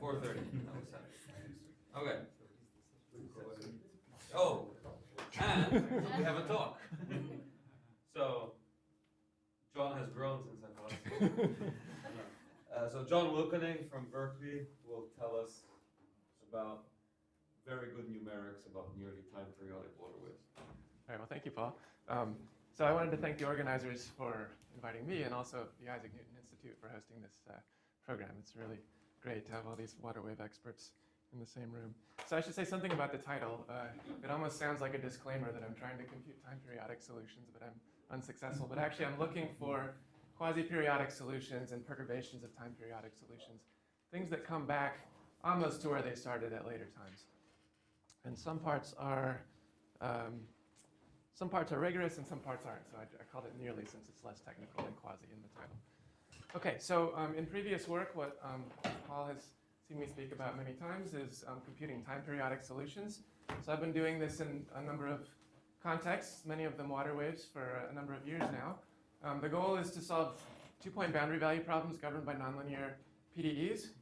4:30. That was set. Okay. Oh, and we have a talk. So, Jon has grown since I last. So Jon Wilkening from Berkeley will tell us about very good numerics about nearly time periodic waterways. All right, well, thank you, Paul. So I wanted to thank the organizers for inviting me and also the Isaac Newton Institute for hosting this program. It's really great to have all these water wave experts in the same room. So I should say something about the title. It almost sounds like a disclaimer that I'm trying to compute time periodic solutions, but I'm unsuccessful. But actually, I'm looking for quasi-periodic solutions and perturbations of time periodic solutions, things that come back almost to where they started at later times. And some parts are rigorous and some parts aren't. So I called it nearly since it's less technical than quasi in the title. Okay, so in previous work, what Paul has seen me speak about many times is computing time periodic solutions. So I've been doing this in a number of contexts, many of them water waves, for a number of years now. The goal is to solve two-point boundary value problems governed by nonlinear PDEs.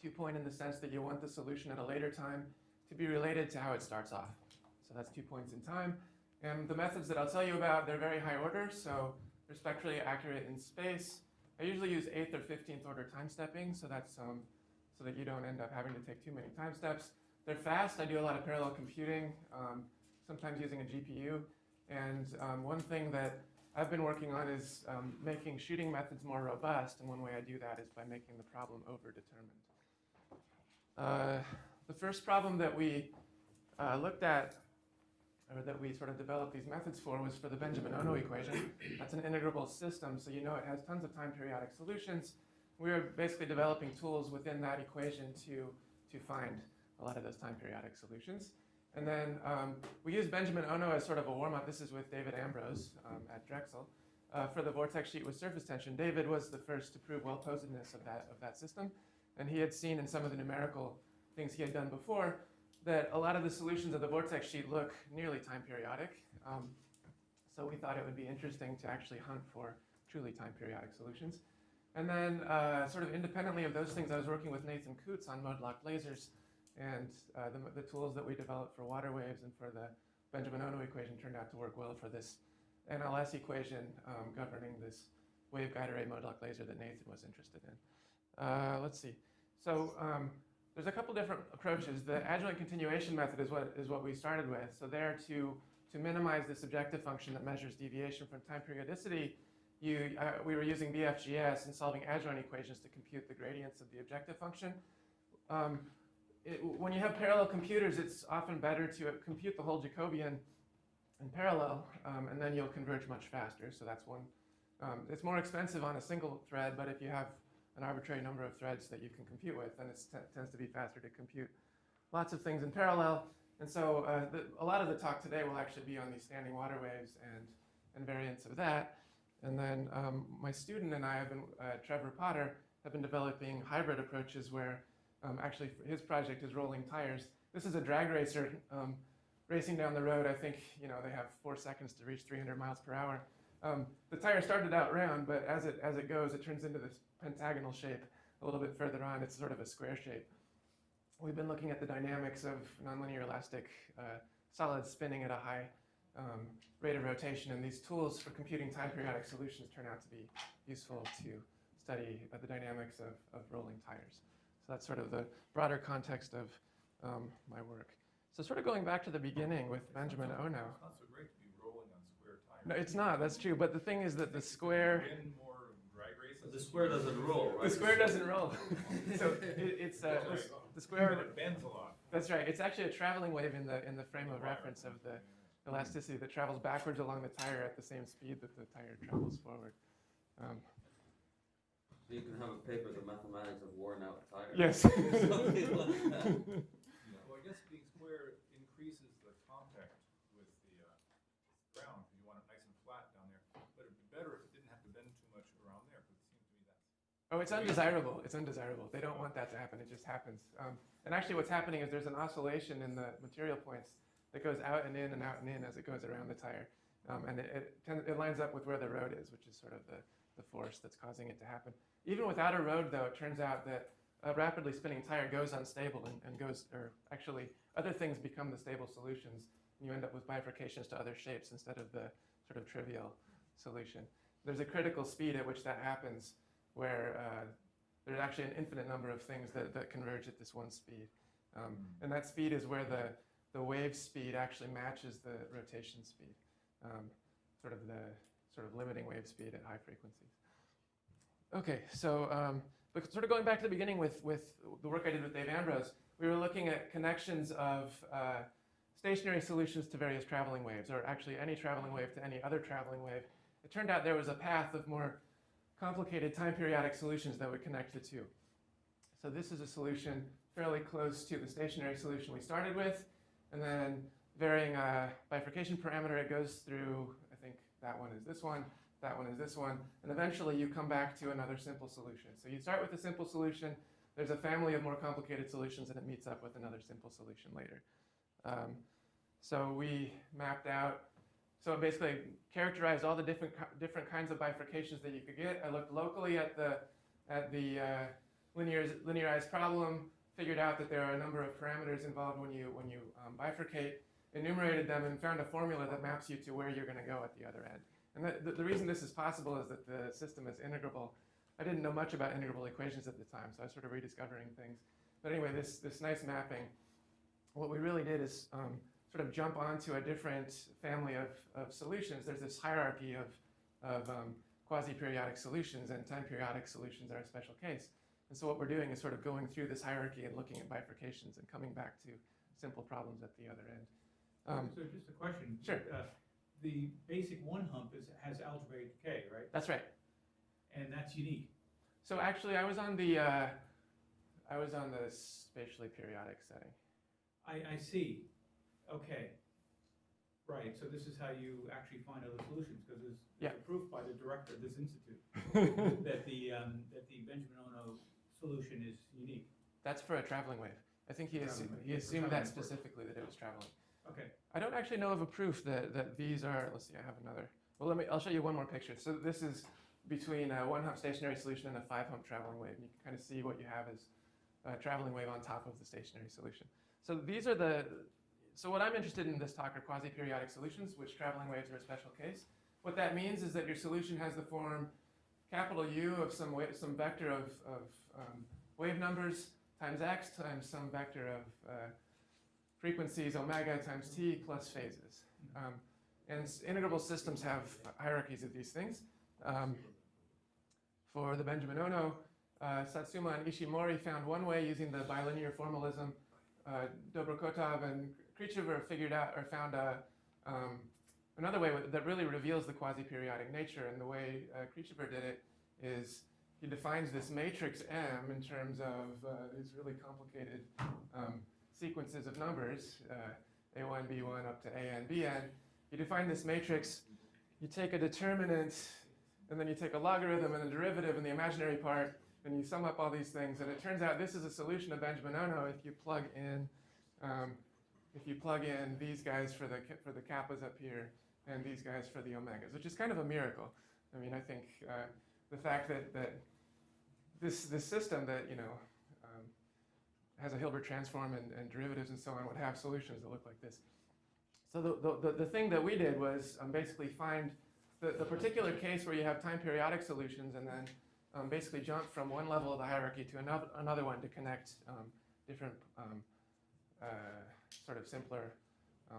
Two-point in the sense that you want the solution at a later time to be related to how it starts off. So that's 2 points in time. And the methods that I'll tell you about, they're very high order, so they're spectrally accurate in space. I usually use 8th or 15th order time stepping, so that's so that you don't end up having to take too many time steps. They're fast. I do a lot of parallel computing, sometimes using a GPU. And one thing that I've been working on is making shooting methods more robust, and one way I do that is by making the problem overdetermined. The first problem that we looked at, or that we sort of developed these methods for, was for the Benjamin-Ono equation. That's an integrable system, so you know it has tons of time periodic solutions. We were basically developing tools within that equation to find a lot of those time periodic solutions. And then we used Benjamin-Ono as sort of a warm-up. This is with David Ambrose at Drexel for the vortex sheet with surface tension. David was the first to prove well-posedness of that system, and he had seen in some of the numerical things he had done before that a lot of the solutions of the vortex sheet look nearly time periodic. So we thought it would be interesting to actually hunt for truly time periodic solutions. And then sort of independently of those things, I was working with Nathan Koots on mode-locked lasers, and the tools that we developed for water waves and for the Benjamin-Ono equation turned out to work well for this NLS equation governing this waveguide array mode-locked laser that Nathan was interested in. Let's see. So there's a couple different approaches. The adjoint continuation method is what we started with. So there, to minimize this objective function that measures deviation from time periodicity, we were using BFGS and solving adjoint equations to compute the gradients of the objective function. When you have parallel computers, it's often better to compute the whole Jacobian in parallel, and then you'll converge much faster. So that's one. It's more expensive on a single thread, but if you have an arbitrary number of threads that you can compute with, then it tends to be faster to compute lots of things in parallel. And so a lot of the talk today will actually be on these standing water waves and variants of that. And then my student and I have been, Trevor Potter, have been developing hybrid approaches where actually his project is rolling tires. This is a drag racer racing down the road. I think they have 4 seconds to reach 300 miles per hour. The tire started out round, but as it goes, it turns into this pentagonal shape a little bit further on. It's sort of a square shape. We've been looking at the dynamics of nonlinear elastic solids spinning at a high rate of rotation, and these tools for computing time periodic solutions turn out to be useful to study the dynamics of rolling tires. So that's sort of the broader context of my work. So sort of going back to the beginning with Benjamin-Ono. It's not so great to be rolling on square tires. No, it's not. That's true. But the thing is that the square. Win more drag races. But the square doesn't roll, right? The square doesn't roll. So it's the square. It bends a lot. That's right. It's actually a traveling wave in the frame of reference of the elasticity that travels backwards along the tire at the same speed that the tire travels forward. So you can have a paper, The Mathematics of Worn Out Tires. Yes. Something like that. Well, I guess being square increases the contact with the ground because you want it nice and flat down there. But it'd be better if it didn't have to bend too much around there because it seems to me that's... Oh, it's undesirable. It's undesirable. They don't want that to happen. It just happens. And actually what's happening is there's an oscillation in the material points that goes out and in as it goes around the tire. And it lines up with where the road is, which is sort of the force that's causing it to happen. Even without a road, though, it turns out that a rapidly spinning tire goes unstable and goes, or actually other things become the stable solutions, and you end up with bifurcations to other shapes instead of the sort of trivial solution. There's a critical speed at which that happens where there's actually an infinite number of things that converge at this one speed. And that speed is where the wave speed actually matches the rotation speed, sort of limiting wave speed at high frequencies. Okay, so but sort of going back to the beginning with the work I did with Dave Ambrose, we were looking at connections of stationary solutions to various traveling waves, or actually any traveling wave to any other traveling wave. It turned out there was a path of more complicated time periodic solutions that would connect the two. So this is a solution fairly close to the stationary solution we started with, and then varying bifurcation parameter, it goes through, I think that one is this one, that one is this one, and eventually you come back to another simple solution. So you start with a simple solution, there's a family of more complicated solutions, and it meets up with another simple solution later. So we mapped out, so it basically characterized all the different kinds of bifurcations that you could get. I looked locally at the linearized problem, figured out that there are a number of parameters involved when you bifurcate, enumerated them, and found a formula that maps you to where you're going to go at the other end. And the reason this is possible is that the system is integrable. I didn't know much about integrable equations at the time, so I was sort of rediscovering things. But anyway, this nice mapping, what we really did is sort of jump onto a different family of solutions. There's this hierarchy of quasi-periodic solutions, and time-periodic solutions are a special case. And so what we're doing is sort of going through this hierarchy and looking at bifurcations and coming back to simple problems at the other end. So just a question. Sure. The basic one hump has algebraic decay, right? That's right. And that's unique. So actually, I was on the spatially periodic setting. I see. Okay. Right. So this is how you actually find other solutions, because there's a proof by the director of this institute that the Benjamin Ono solution is unique. That's for a traveling wave. I think he assumed that specifically, that it was traveling. Okay. I don't actually know of a proof that these are. Let's see. I have another. Well, I'll show you one more picture. So this is between a one-hump stationary solution and a five-hump traveling wave. And you can kind of see what you have is a traveling wave on top of the stationary solution. So these are so what I'm interested in this talk are quasi-periodic solutions, which traveling waves are a special case. What that means is that your solution has the form capital U of some vector of wave numbers times x times some vector of frequencies omega times t plus phases. And integrable systems have hierarchies of these things. For the Benjamin Ono, Satsuma and Ishimori found one way using the bilinear formalism. Dobrokotov and Krichever found another way that really reveals the quasi-periodic nature. And the way Krichever did it is he defines this matrix M in terms of these really complicated sequences of numbers, A1, B1 up to AN, BN. You define this matrix, you take a determinant, and then you take a logarithm and a derivative in the imaginary part, and you sum up all these things, and it turns out this is a solution of Benjamin Ono if you plug in these guys for the kappas up here and these guys for the omegas, which is kind of a miracle. I mean, I think the fact that this system that has a Hilbert transform and derivatives and so on would have solutions that look like this. So the thing that we did was basically find the particular case where you have time periodic solutions, and then basically jump from one level of the hierarchy to another one to connect different sort of simpler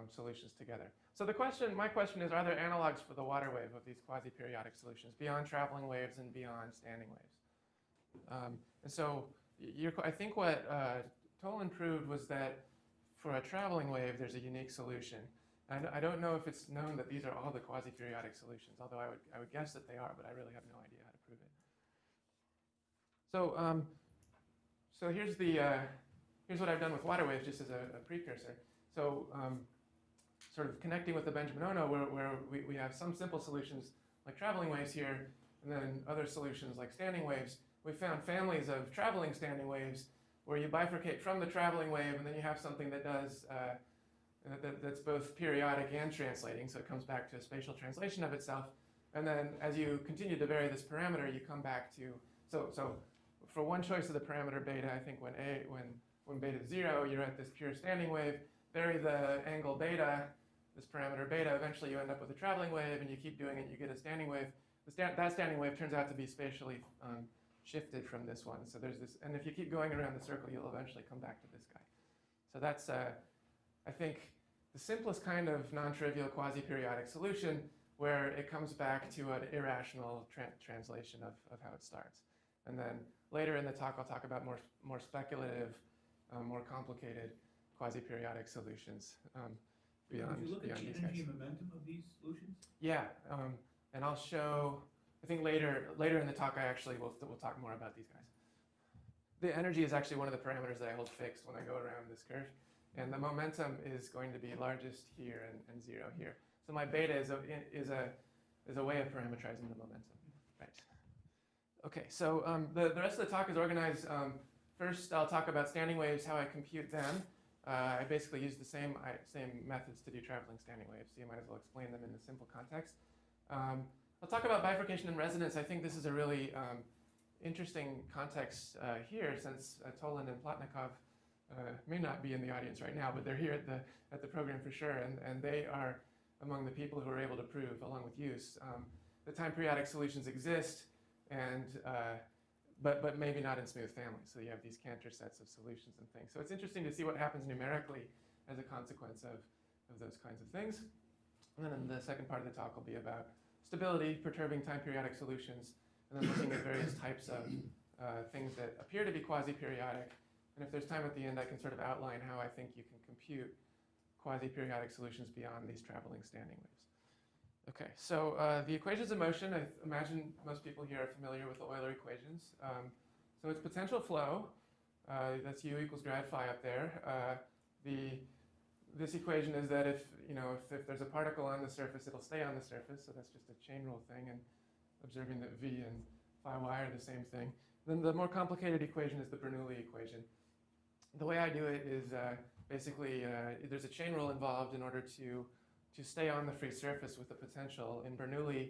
solutions together. So my question is, are there analogs for the water wave of these quasi-periodic solutions beyond traveling waves and beyond standing waves? And so I think what Tolan proved was that for a traveling wave, there's a unique solution. And I don't know if it's known that these are all the quasi-periodic solutions, although I would guess that they are, but I really have no idea how to prove it. So here's what I've done with water waves just as a precursor. So sort of connecting with the Benjamin Ono, where we have some simple solutions like traveling waves here, and then other solutions like standing waves. We found families of traveling standing waves where you bifurcate from the traveling wave, and then you have something that does that's both periodic and translating, so it comes back to a spatial translation of itself. And then as you continue to vary this parameter, you come back to, so for one choice of the parameter beta, I think when beta is 0, you're at this pure standing wave. Vary the angle beta, this parameter beta, eventually you end up with a traveling wave, and you keep doing it, you get a standing wave. That standing wave turns out to be spatially shifted from this one. So there's this, and if you keep going around the circle, you'll eventually come back to this guy. So that's, I think, the simplest kind of non-trivial quasi-periodic solution, where it comes back to an irrational translation of how it starts. And then later in the talk, I'll talk about more speculative, more complicated quasi-periodic solutions beyond Did you look at the these energy guys. and momentum of these solutions? Yeah, and I'll show, I think later in the talk, we'll talk more about these guys. The energy is actually one of the parameters that I hold fixed when I go around this curve. And the momentum is going to be largest here and 0 here. So my beta is a way of parameterizing the momentum, right? Okay, so the rest of the talk is organized. First, I'll talk about standing waves, how I compute them. I basically use the same methods to do traveling standing waves, so you might as well explain them in the simple context. I'll talk about bifurcation and resonance. I think this is a really interesting context here, since Toland and Plotnikov may not be in the audience right now, but they're here at the program for sure, and they are among the people who are able to prove, along with use, that time periodic solutions exist, and but maybe not in smooth families. So you have these Cantor sets of solutions and things. So it's interesting to see what happens numerically as a consequence of those kinds of things. And then in the second part of the talk will be about stability, perturbing time periodic solutions, and then looking at various types of things that appear to be quasi-periodic. And if there's time at the end, I can sort of outline how I think you can compute quasi-periodic solutions beyond these traveling standing waves. Okay, so the equations of motion, I imagine most people here are familiar with the Euler equations. So it's potential flow, that's U equals grad phi up there. This equation is that if there's a particle on the surface, it'll stay on the surface. So that's just a chain rule thing, and observing that V and phi y are the same thing. Then the more complicated equation is the Bernoulli equation. The way I do it is basically there's a chain rule involved in order to stay on the free surface with the potential. In Bernoulli,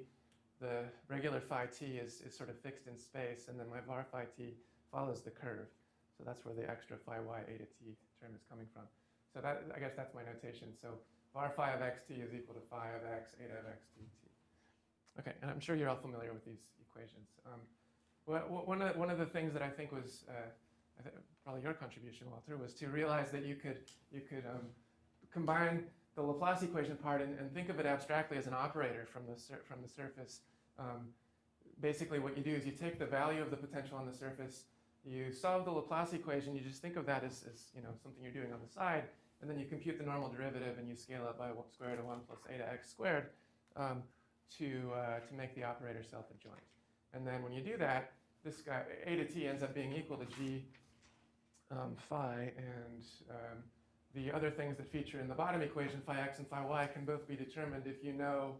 the regular phi t is sort of fixed in space, and then my var phi t follows the curve. So that's where the extra phi y a to t term is coming from. So I guess that's my notation. So var phi of xt is equal to phi of x, eta of x dt. Okay, and I'm sure you're all familiar with these equations. One of the things that I think was probably your contribution, Walter, was to realize that you could combine the Laplace equation part and think of it abstractly as an operator from the surface. Basically, what you do is you take the value of the potential on the surface, you solve the Laplace equation, you just think of that as something you're doing on the side, and then you compute the normal derivative and you scale up by square root of 1 plus eta x squared to make the operator self-adjoint. And then when you do that, this guy a to t ends up being equal to g phi, and the other things that feature in the bottom equation, phi x and phi y, can both be determined if you know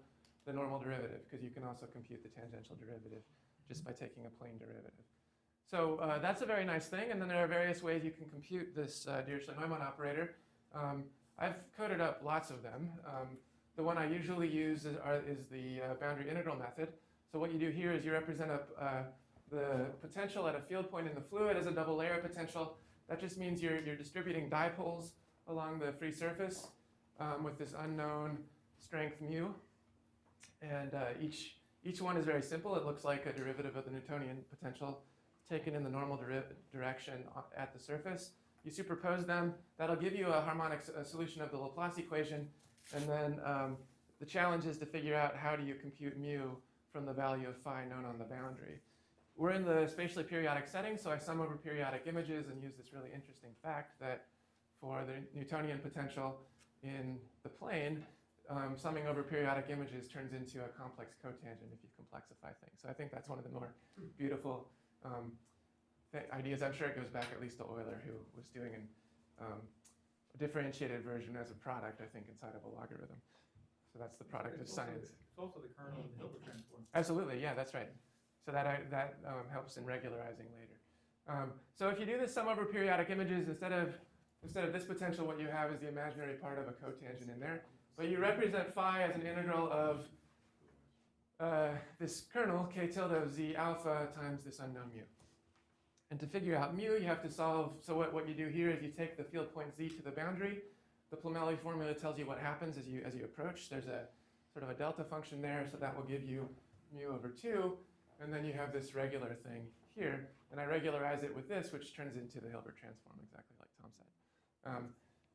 the normal derivative, because you can also compute the tangential derivative just by taking a plane derivative. So that's a very nice thing, and then there are various ways you can compute this Dirichlet-Neumann operator. I've coded up lots of them. The one I usually use is the boundary integral method. So what you do here is you represent the potential at a field point in the fluid as a double layer potential. That just means you're distributing dipoles along the free surface with this unknown strength mu. And each one is very simple. It looks like a derivative of the Newtonian potential taken in the normal direction at the surface. You superpose them. That'll give you a harmonic solution of the Laplace equation. And then the challenge is to figure out how do you compute mu from the value of phi known on the boundary. We're in the spatially periodic setting, so I sum over periodic images and use this really interesting fact that for the Newtonian potential in the plane, summing over periodic images turns into a complex cotangent if you complexify things. So I think that's one of the more beautiful ideas. I'm sure it goes back at least to Euler, who was doing a differentiated version as a product, I think, inside of a logarithm. So that's the product of science. It's also the kernel of the Hilbert transform. Absolutely, yeah, that's right. So that helps in regularizing later. So if you do this sum over periodic images, instead of this potential, what you have is the imaginary part of a cotangent in there. But you represent phi as an integral of this kernel, k tilde of z alpha times this unknown mu. And to figure out mu, you have to solve, so what you do here is you take the field point z to the boundary. The Plumeli formula tells you what happens as you approach. There's a sort of a delta function there, so that will give you mu over 2. And then you have this regular thing here. And I regularize it with this, which turns into the Hilbert transform, exactly like Tom said.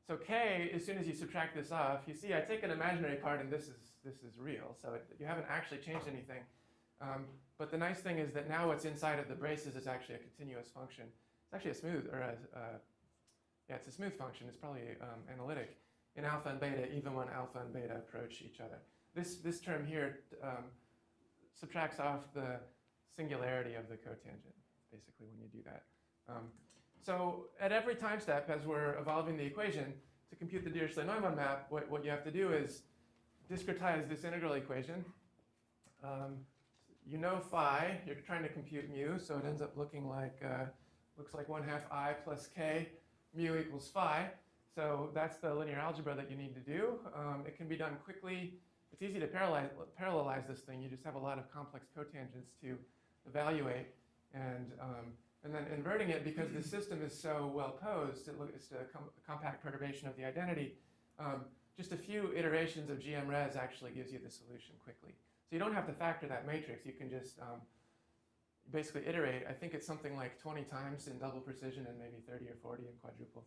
So k, as soon as you subtract this off, you see I take an imaginary part, and this is real. So you haven't actually changed anything. But the nice thing is that now what's inside of the braces is actually a continuous function. It's actually a smooth, or it's a smooth function. It's probably analytic in alpha and beta, even when alpha and beta approach each other. This term here subtracts off the singularity of the cotangent, basically, when you do that. So at every time step, as we're evolving the equation, to compute the Dirichlet-Neumann map, what you have to do is discretize this integral equation. You know phi, you're trying to compute mu, so it ends up looking like, looks like 1/2 I plus k, mu equals phi. So that's the linear algebra that you need to do. It can be done quickly. It's easy to parallelize this thing. You just have a lot of complex cotangents to evaluate. And then inverting it, because the system is so well posed, it's a compact perturbation of the identity. Just a few iterations of GMRes actually gives you the solution quickly. So you don't have to factor that matrix. You can just basically iterate. I think it's something like 20 times in double precision and maybe 30 or 40 in quadruple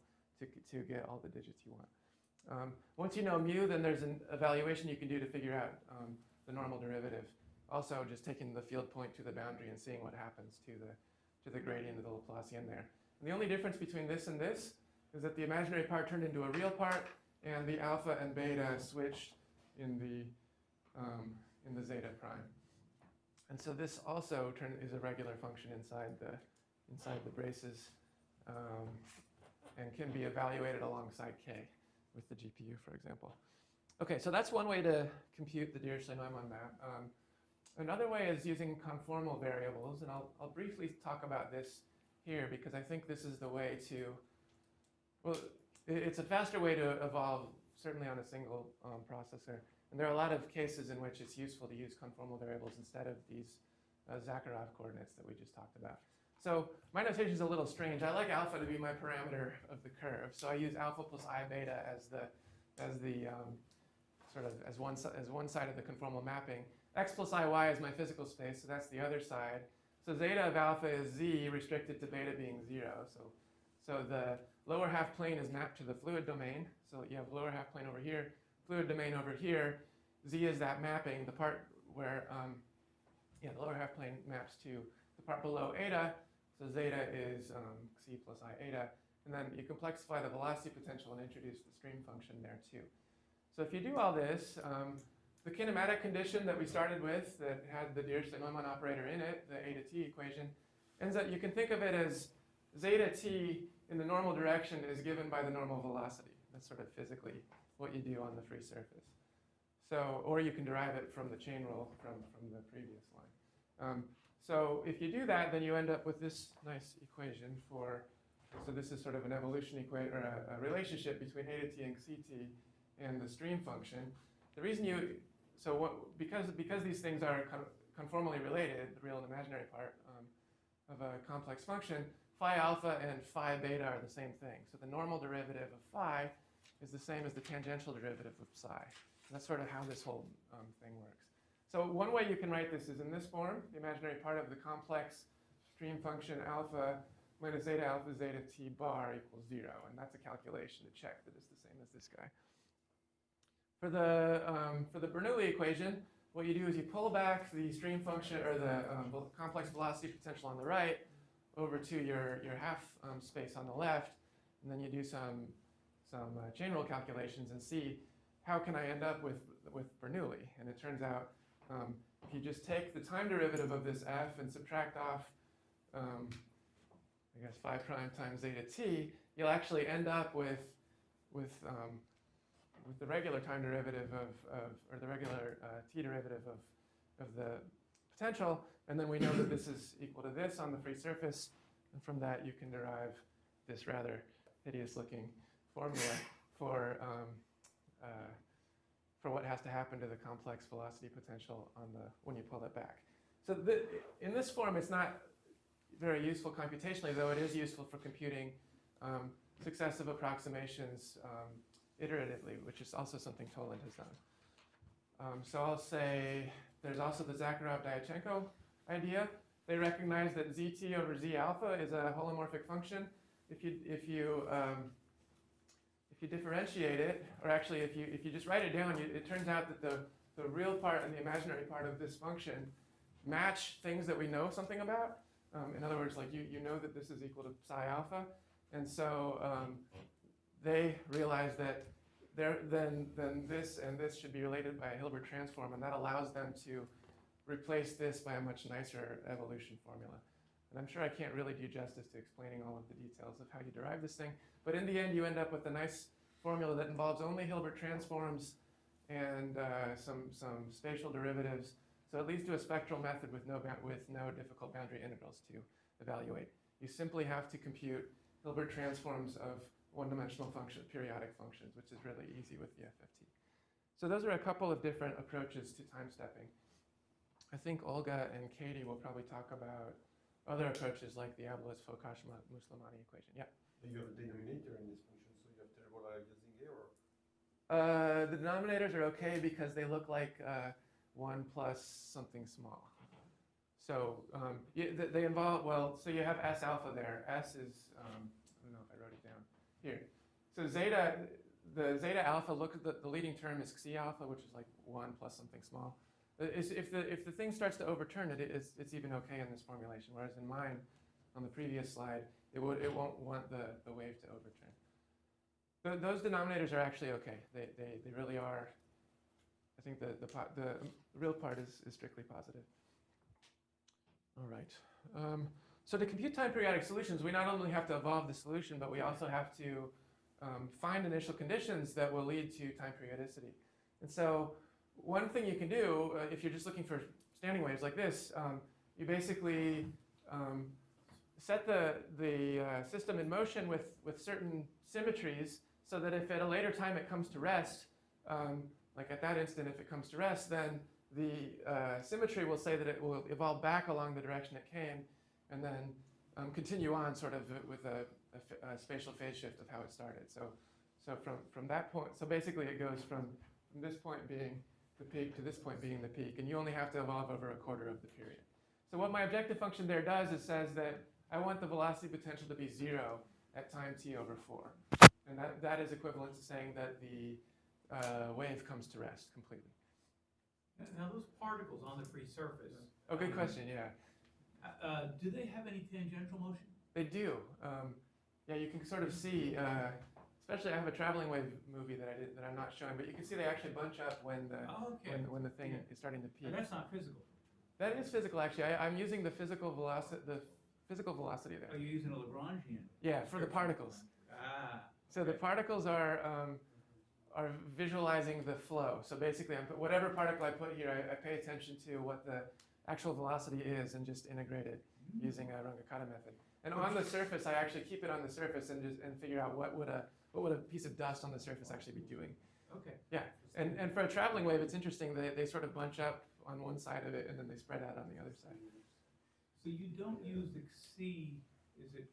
to get all the digits you want. Once you know mu, then there's an evaluation you can do to figure out the normal derivative. Also, just taking the field point to the boundary and seeing what happens to the gradient of the Laplacian there. And the only difference between this and this is that the imaginary part turned into a real part, and the alpha and beta switched in the zeta prime. And so this also is a regular function inside the braces, and can be evaluated alongside k with the GPU, for example. Okay, so that's one way to compute the Dirichlet-Neumann map. Another way is using conformal variables, and I'll briefly talk about this here because I think this is the way to, well, it's a faster way to evolve, certainly on a single processor. And there are a lot of cases in which it's useful to use conformal variables instead of these Zakharov coordinates that we just talked about. So my notation is a little strange. I like alpha to be my parameter of the curve, so I use alpha plus I beta as one side of the conformal mapping. X plus IY is my physical space, so that's the other side. So zeta of alpha is z restricted to beta being 0. So the lower half plane is mapped to the fluid domain. So you have lower half plane over here, fluid domain over here. Z is that mapping, the part where, the lower half plane maps to the part below eta. So zeta is c plus I eta. And then you complexify the velocity potential and introduce the stream function there too. So if you do all this, the kinematic condition that we started with that had the Dirichlet-Neumann operator in it, the A to t equation, ends up, you can think of it as zeta t in the normal direction is given by the normal velocity. That's sort of physically what you do on the free surface. So, or you can derive it from the chain rule from the previous line. So if you do that, then you end up with this nice equation for, so this is sort of an evolution equation, or a relationship between A to t and ct and the stream function. The reason because these things are conformally related, the real and imaginary part of a complex function, phi alpha and phi beta are the same thing. So the normal derivative of phi is the same as the tangential derivative of psi. And that's sort of how this whole thing works. So one way you can write this is in this form, the imaginary part of the complex stream function alpha minus zeta alpha zeta t bar equals 0. And that's a calculation to check that it's the same as this guy. For the Bernoulli equation, what you do is you pull back the stream function, or the complex velocity potential on the right, over to your half space on the left, and then you do some chain rule calculations and see how can I end up with Bernoulli. And it turns out if you just take the time derivative of this f and subtract off, I guess phi prime times zeta t, you'll actually end up with the regular time derivative or the regular t derivative of the potential, and then we know that this is equal to this on the free surface, and from that you can derive this rather hideous-looking formula for what has to happen to the complex velocity potential when you pull it back. So in this form, it's not very useful computationally, though it is useful for computing successive approximations iteratively, which is also something Toland has done. So I'll say there's also the Zakharov-Dyachenko idea. They recognize that zt over z alpha is a holomorphic function. If you differentiate it, or actually if you just write it down, it turns out that the real part and the imaginary part of this function match things that we know something about. In other words, like you know that this is equal to psi alpha, and so they realize that then this and this should be related by a Hilbert transform, and that allows them to replace this by a much nicer evolution formula. And I'm sure I can't really do justice to explaining all of the details of how you derive this thing, but in the end you end up with a nice formula that involves only Hilbert transforms and some spatial derivatives. So it leads to a spectral method with no difficult boundary integrals to evaluate. You simply have to compute Hilbert transforms of one-dimensional periodic functions, which is really easy with the FFT. So those are a couple of different approaches to time stepping. I think Olga and Katie will probably talk about other approaches like the Abeles-Fokash-Muslimani equation. Yeah? You have a denominator in this function, so you have terrible aliasing error. The denominators are okay because they look like 1 plus something small. So they involve, well, so you have S alpha there. S is, I don't know if I wrote it down. Here. So the zeta alpha, look at the leading term is xi alpha, which is like 1 plus something small. If the thing starts to overturn it, it's even okay in this formulation, whereas in mine, on the previous slide, it won't want the wave to overturn. Those denominators are actually okay. They really are. I think the real part is strictly positive. All right. So to compute time periodic solutions, we not only have to evolve the solution, but we also have to find initial conditions that will lead to time periodicity. And so one thing you can do, if you're just looking for standing waves like this, you basically set the system in motion with certain symmetries so that if at a later time it comes to rest, like at that instant if it comes to rest, then the symmetry will say that it will evolve back along the direction it came and then continue on sort of with a spatial phase shift of how it started. So from that point, so basically it goes from this point being the peak to this point being the peak, and you only have to evolve over a quarter of the period. So what my objective function there does is says that I want the velocity potential to be 0 at time t over 4. And that is equivalent to saying that the wave comes to rest completely. Now those particles on the free surface. Oh, good question, yeah. Do they have any tangential motion? They do. Yeah, you can sort of see, especially I have a traveling wave movie that I'm not showing, but you can see they actually bunch up when the thing is starting to peak. And that's not physical. That is physical, actually. I'm using the physical velocity there. Are you using a Lagrangian? Yeah, for the particles. Ah. So the particles are visualizing the flow. So basically, whatever particle I put here, I pay attention to what the actual velocity is and just integrate it using a Runge-Kutta method. And on the surface, I actually keep it on the surface and figure out what would a piece of dust on the surface actually be doing. Okay. Yeah, and for a traveling wave, it's interesting. They sort of bunch up on one side of it and then they spread out on the other side. So you don't use the xi, is it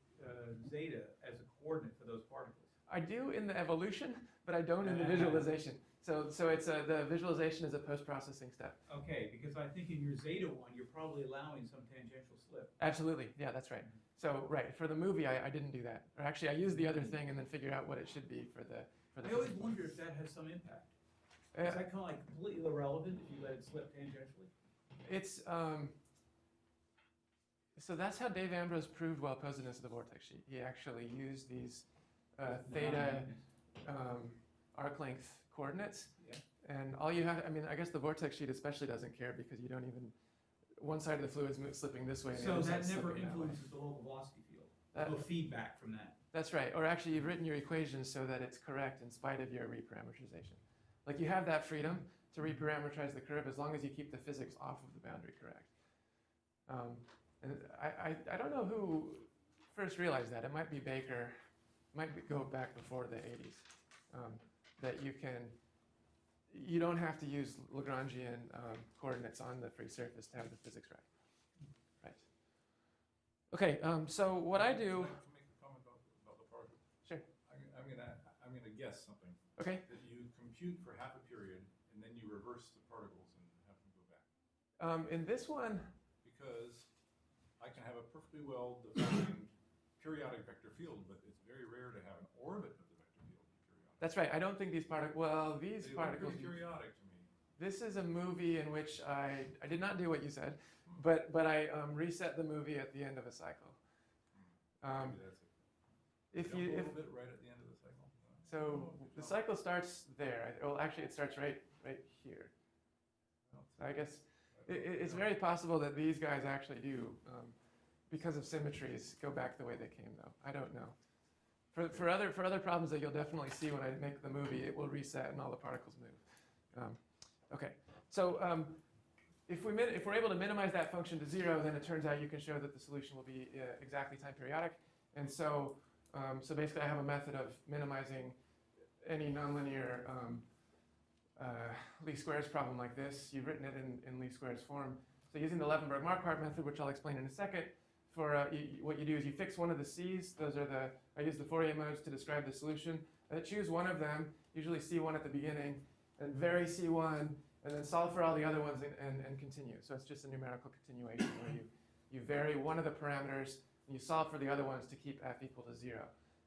zeta, as a coordinate for those particles? I do in the evolution, but I don't in the visualization. So it's the visualization is a post-processing step. Okay, because I think in your zeta one, you're probably allowing some tangential slip. Absolutely, yeah, that's right. So right, for the movie, I didn't do that. Or actually, I used the other thing and then figured out what it should be for the I always wonder if that has some impact. Is that kind of like completely irrelevant if you let it slip tangentially? It's, so that's how Dave Ambrose proved well-posedness of the vortex sheet. He actually used these theta arc length coordinates. Yeah. And all you have, I mean, I guess the vortex sheet especially doesn't care because you don't even, one side of the fluid is slipping this way. And the So other that side's never slipping that way. influences the local velocity field. No feedback from that. That's right. Or actually, you've written your equations so that it's correct in spite of your reparameterization. Like you have that freedom to reparameterize the curve as long as you keep the physics off of the boundary correct. And I don't know who first realized that. It might be Baker. It might go back before the 80s. That you don't have to use Lagrangian coordinates on the free surface to have the physics right. Right. Okay, so what I do, Can I make a comment about the particle? sure, I'm gonna guess something. okay. That you compute for half a period, and then you reverse the particles and have them go back. In this one, Because I can have a perfectly well-defined periodic vector field, but it's very rare to have an orbit of the vector field be periodic. that's right, I don't think these particles, well, these They look particles, pretty periodic to me. this is a movie in which I did not do what you said, but I reset the movie at the end of a cycle. Maybe that's it. If Jump you, a if, little bit right at the end of the cycle. so Oh, if the it's cycle starts there, well, actually it starts right here. not- So I guess it's very possible that these guys actually do, because of symmetries, go back the way they came though. I don't know. For other problems that you'll definitely see when I make the movie, it will reset and all the particles move. Okay, so if we're able to minimize that function to 0, then it turns out you can show that the solution will be exactly time periodic. And so, so basically I have a method of minimizing any nonlinear least squares problem like this. You've written it in least squares form. So using the Levenberg-Marquardt method, which I'll explain in a second, for what you do is you fix one of the C's. Those are I use the Fourier modes to describe the solution. Choose one of them, usually C1 at the beginning, and vary C1, and then solve for all the other ones and continue. So it's just a numerical continuation where you vary one of the parameters and you solve for the other ones to keep f equal to 0.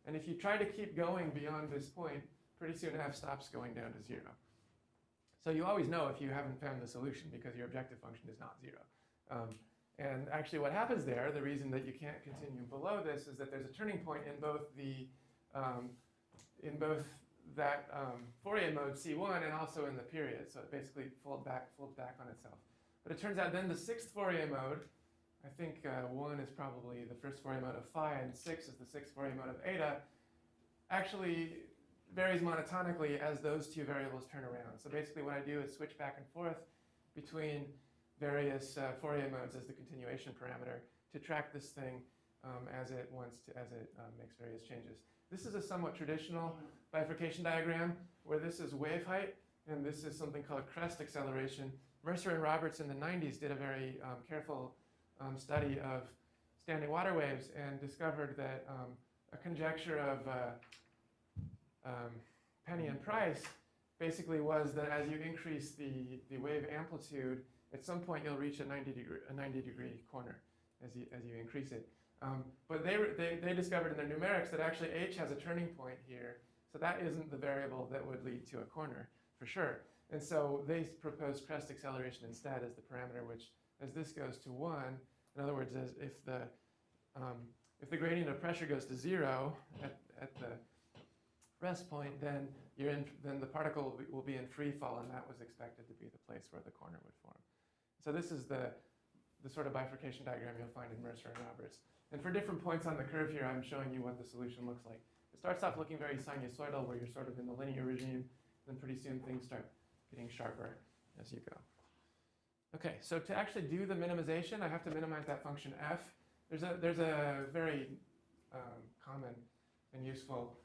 And if you try to keep going beyond this point, pretty soon f stops going down to 0. So you always know if you haven't found the solution because your objective function is not 0. And actually what happens there, the reason that you can't continue below this is that there's a turning point in both that Fourier mode C1 and also in the period. So it basically folds back on itself. But it turns out then the sixth Fourier mode, I think 1 is probably the first Fourier mode of phi and 6 is the sixth Fourier mode of eta, actually varies monotonically as those two variables turn around. So basically what I do is switch back and forth between various Fourier modes as the continuation parameter to track this thing as it makes various changes. This is a somewhat traditional bifurcation diagram where this is wave height and this is something called crest acceleration. Mercer and Roberts in the 90s did a very careful study of standing water waves and discovered that a conjecture of Penny and Price basically was that as you increase the wave amplitude, at some point you'll reach a 90 degree corner as you increase it. But they discovered in their numerics that actually h has a turning point here, so that isn't the variable that would lead to a corner for sure. And so they proposed crest acceleration instead as the parameter, which as this goes to 1, in other words, as if the gradient of pressure goes to 0 at the rest point, then the particle will be in free fall, and that was expected to be the place where the corner would form. So this is the sort of bifurcation diagram you'll find in Mercer and Roberts. And for different points on the curve here, I'm showing you what the solution looks like. It starts off looking very sinusoidal, where you're sort of in the linear regime, then pretty soon things start getting sharper as you go. Okay, so to actually do the minimization, I have to minimize that function f. There's a very common and useful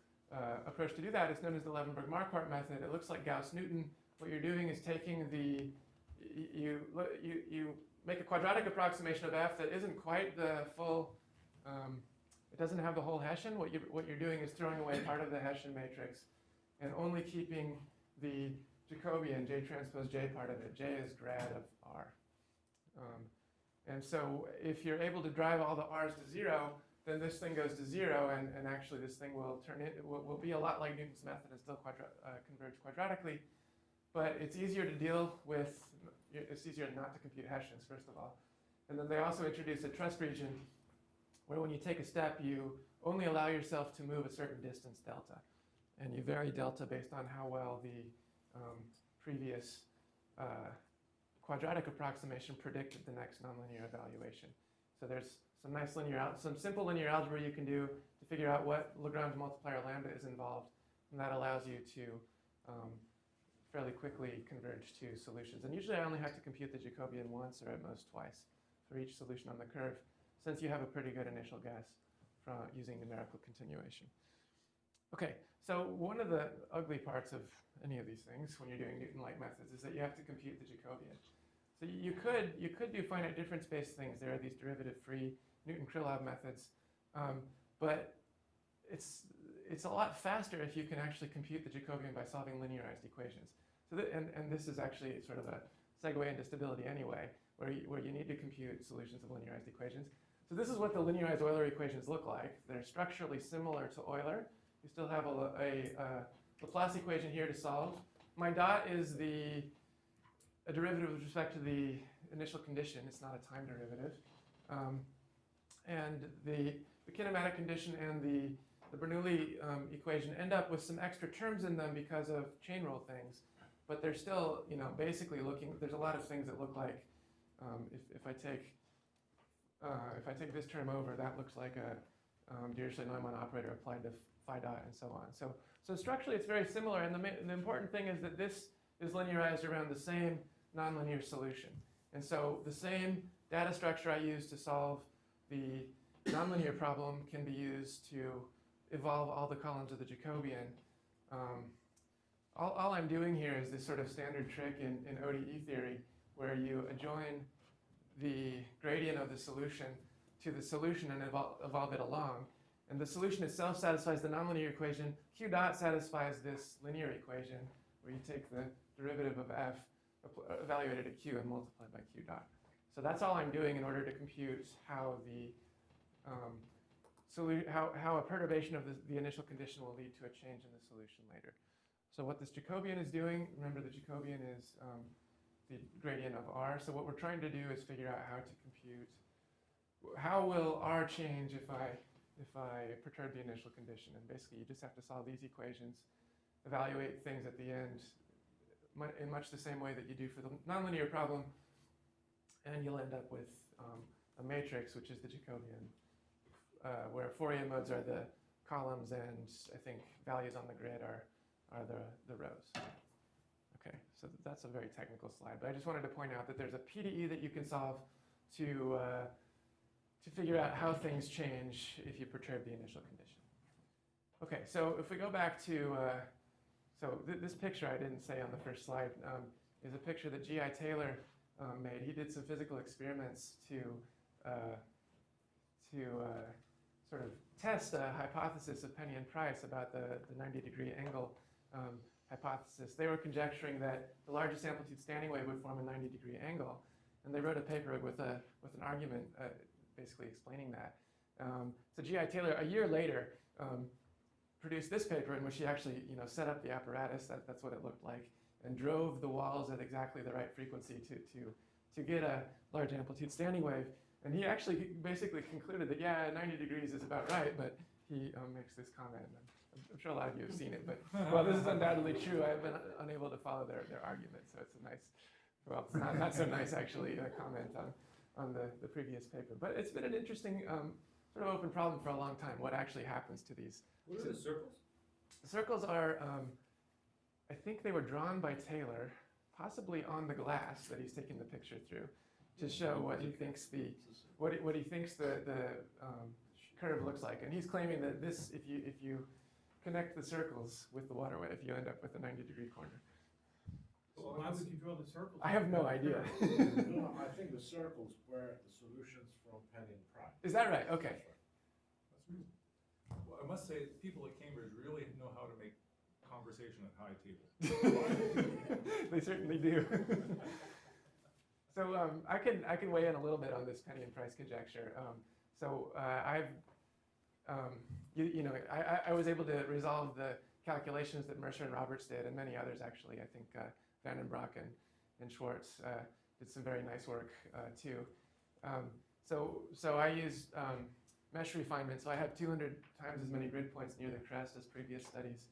approach to do that. It's known as the Levenberg-Marquardt method. It looks like Gauss-Newton. What you're doing is taking you make a quadratic approximation of f that isn't quite the full, it doesn't have the whole Hessian. What you're doing is throwing away part of the Hessian matrix and only keeping the Jacobian J transpose J part of it. J is grad of R. And so if you're able to drive all the R's to 0, then this thing goes to 0, and actually this thing will will be a lot like Newton's method and still converge quadratically. But it's easier to deal with, it's easier not to compute Hessians, first of all. And then they also introduce a trust region where when you take a step, you only allow yourself to move a certain distance delta. And you vary delta based on how well the previous quadratic approximation predicted the next nonlinear evaluation. So there's some simple linear algebra you can do to figure out what Lagrange multiplier lambda is involved, and that allows you to fairly quickly converge to solutions. And usually I only have to compute the Jacobian once or at most twice for each solution on the curve, since you have a pretty good initial guess from using numerical continuation. Okay, so one of the ugly parts of any of these things when you're doing Newton-like methods is that you have to compute the Jacobian. So you could do finite difference based things. There are these derivative-free Newton-Krylov methods, but it's a lot faster if you can actually compute the Jacobian by solving linearized equations. So and this is actually sort of a segue into stability anyway, where you need to compute solutions of linearized equations. So this is what the linearized Euler equations look like. They're structurally similar to Euler. You still have a Laplace equation here to solve. My dot is a derivative with respect to the initial condition. It's not a time derivative. And the kinematic condition and the Bernoulli equation end up with some extra terms in them because of chain rule things. But they're still, basically there's a lot of things that look like, if I take this term over, that looks like a Dirichlet-Neumann operator applied to phi dot and so on. So structurally it's very similar, and the important thing is that this is linearized around the same nonlinear solution. And so the same data structure I use to solve the nonlinear problem can be used to evolve all the columns of the Jacobian. All I'm doing here is this sort of standard trick in ODE theory, where you adjoin the gradient of the solution to the solution and evolve it along. And the solution itself satisfies the nonlinear equation. Q dot satisfies this linear equation, where you take the derivative of f evaluated at q and multiplied by q dot. So that's all I'm doing in order to compute how how a perturbation of the initial condition will lead to a change in the solution later. So what this Jacobian is doing, remember the Jacobian is the gradient of r. So what we're trying to do is figure out how to compute, how will r change if I perturb the initial condition. And basically you just have to solve these equations, evaluate things at the end in much the same way that you do for the nonlinear problem, and you'll end up with a matrix, which is the Jacobian, where Fourier modes are the columns and I think values on the grid are the rows. Okay, so that's a very technical slide, but I just wanted to point out that there's a PDE that you can solve to figure out how things change if you perturb the initial condition. Okay, so if we go back to, this picture I didn't say on the first slide is a picture that G.I. Taylor made. He did some physical experiments to sort of test a hypothesis of Penny and Price about the 90-degree angle hypothesis. They were conjecturing that the largest amplitude standing wave would form a 90-degree angle, and they wrote a paper with an argument basically explaining that. So G.I. Taylor, a year later, produced this paper in which he actually set up the apparatus, that's what it looked like, and drove the walls at exactly the right frequency to get a large amplitude standing wave. And he actually basically concluded that, yeah, 90 degrees is about right, but he makes this comment. I'm sure a lot of you have seen it, but well, this is undoubtedly true. I've been unable to follow their argument, so it's a nice, well, it's not so nice actually, comment on the previous paper. But it's been an interesting sort of open problem for a long time, what actually happens to these. What are the circles? The circles are, I think they were drawn by Taylor, possibly on the glass that he's taking the picture through, to show what he thinks the curve looks like. And he's claiming that this, if you connect the circles with the water wave, you end up with a 90-degree corner. So why would you draw the circles? I have no idea. No, I think the circles were the solutions from Penny and Price. Is that right? Okay. That's reasonable. Well, I must say, people at Cambridge really know how to make conversation at high tables. They certainly do. So I can weigh in a little bit on this Penny and Price conjecture. I was able to resolve the calculations that Mercer and Roberts did, and many others actually. I think Van den Broek and Schwartz did some very nice work too. So I used mesh refinement, so I have 200 times as many grid points near the crest as previous studies.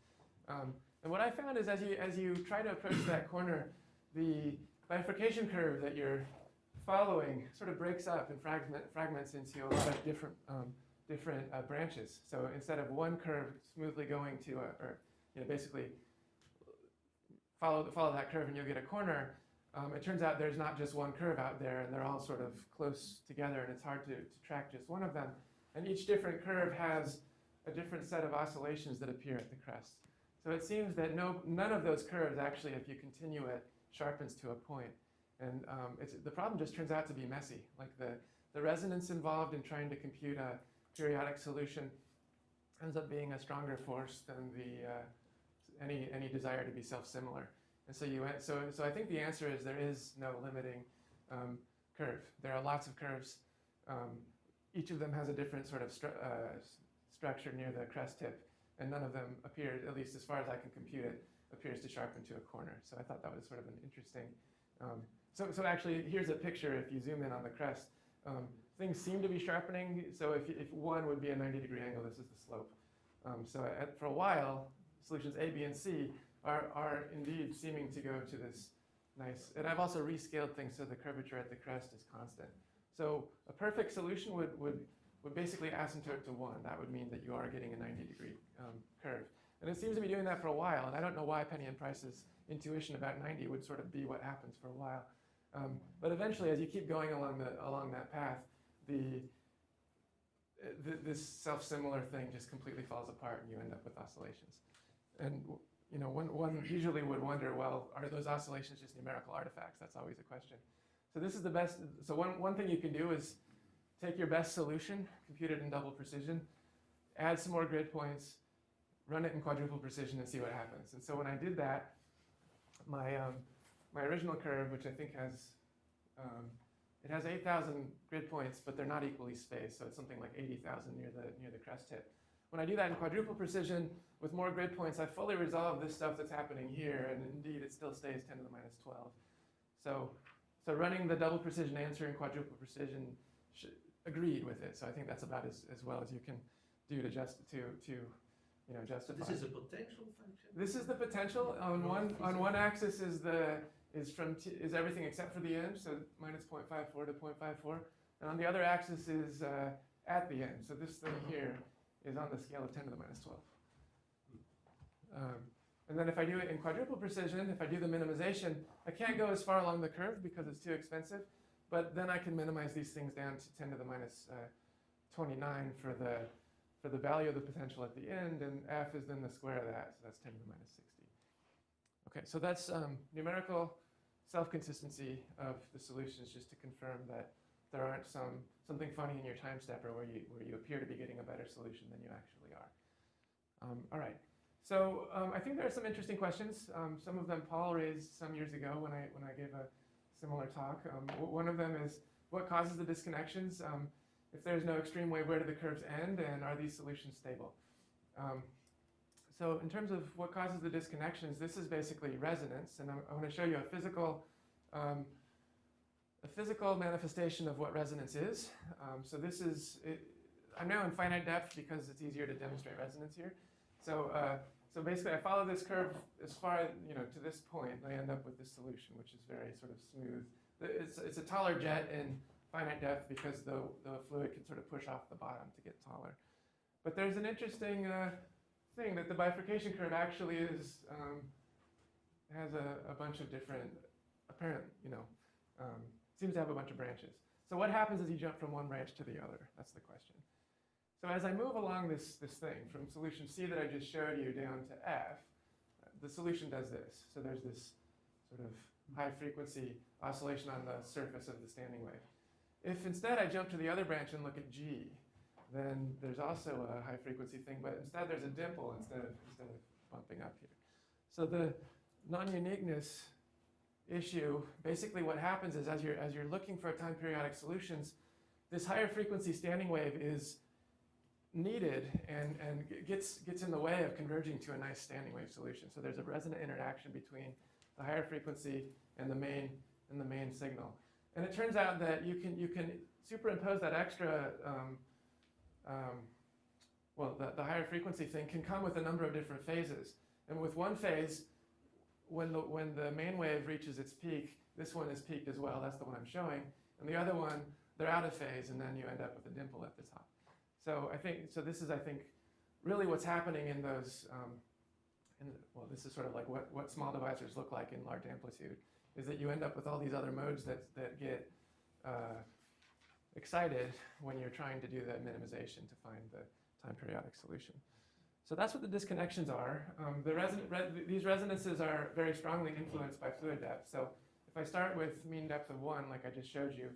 And what I found is as you try to approach that corner, the bifurcation curve that you're following sort of breaks up and fragments into a lot of different branches. So instead of one curve smoothly going to basically follow that curve and you'll get a corner, it turns out there's not just one curve out there, and they're all sort of close together, and it's hard to track just one of them. And each different curve has a different set of oscillations that appear at the crest. So it seems that none of those curves actually, if you continue it, sharpens to a point. And the problem just turns out to be messy. Like the resonance involved in trying to compute a periodic solution ends up being a stronger force than any desire to be self-similar. And so I think the answer is there is no limiting curve. There are lots of curves. Each of them has a different sort of structure near the crest tip, and none of them appear, at least as far as I can compute it, appears to sharpen to a corner. So I thought that was sort of an interesting. So actually, here's a picture. If you zoom in on the crest, things seem to be sharpening. So if one would be a 90-degree angle, this is the slope. For a while, solutions A, B, and C are indeed seeming to go to this nice. And I've also rescaled things so the curvature at the crest is constant. So a perfect solution would basically asymptote to 1. That would mean that you are getting a 90-degree curve. And it seems to be doing that for a while. And I don't know why Penny and Price's intuition about 90 would sort of be what happens for a while. But eventually, as you keep going along that path, this self-similar thing just completely falls apart, and you end up with oscillations. And one usually would wonder, well, are those oscillations just numerical artifacts? That's always a question. So this is the best. So one thing you can do is take your best solution, compute it in double precision, add some more grid points, run it in quadruple precision, and see what happens. And so when I did that, my original curve, which I think has it has 8,000 grid points, but they're not equally spaced, so it's something like 80,000 near the crest tip. When I do that in quadruple precision with more grid points, I fully resolve this stuff that's happening here, and indeed it still stays 10 to the minus 12. So running the double precision answer in quadruple precision agreed with it. So I think that's about as well as you can do to justify. This is a potential function? This is the potential. On one axis is everything except for the end, so minus 0.54 to 0.54. And on the other axis is at the end. So this thing here is on the scale of 10 to the minus 12. And then if I do it in quadruple precision, if I do the minimization, I can't go as far along the curve because it's too expensive. But then I can minimize these things down to 10 to the minus 29 for the value of the potential at the end, and f is then the square of that, so that's 10 to the minus 60. Okay, so that's numerical self-consistency of the solutions, just to confirm that there aren't something funny in your time stepper where you appear to be getting a better solution than you actually are. All right, so I think there are some interesting questions. Some of them Paul raised some years ago when I gave a similar talk. One of them is, what causes the disconnections? If there's no extreme wave, where do the curves end, and are these solutions stable? So in terms of what causes the disconnections, this is basically resonance, and I want to show you a physical manifestation of what resonance is. So this is, I'm now in finite depth because it's easier to demonstrate resonance here. So basically I follow this curve as far, to this point, and I end up with this solution, which is very sort of smooth. It's a taller jet in finite depth because the fluid can sort of push off the bottom to get taller. But there's an interesting thing that the bifurcation curve actually has a bunch of different apparent, seems to have a bunch of branches. So what happens as you jump from one branch to the other? That's the question. So as I move along this thing from solution C that I just showed you down to F, the solution does this. So there's this sort of high frequency oscillation on the surface of the standing wave. If instead I jump to the other branch and look at G, then there's also a high frequency thing, but instead there's a dimple instead of bumping up here. So the non-uniqueness issue, basically what happens is as you're looking for time periodic solutions, this higher frequency standing wave is needed and gets in the way of converging to a nice standing wave solution. So there's a resonant interaction between the higher frequency and the main signal. And it turns out that you can superimpose that extra, the higher frequency thing can come with a number of different phases. And with one phase, when the main wave reaches its peak, this one is peaked as well, that's the one I'm showing. And the other one, they're out of phase, and then you end up with a dimple at the top. So this is, I think, really what's happening in those, this is sort of like what small divisors look like in large amplitude, is that you end up with all these other modes that get excited when you're trying to do the minimization to find the time periodic solution. So that's what the disconnections are. These resonances are very strongly influenced by fluid depth. So if I start with mean depth of 1, like I just showed you,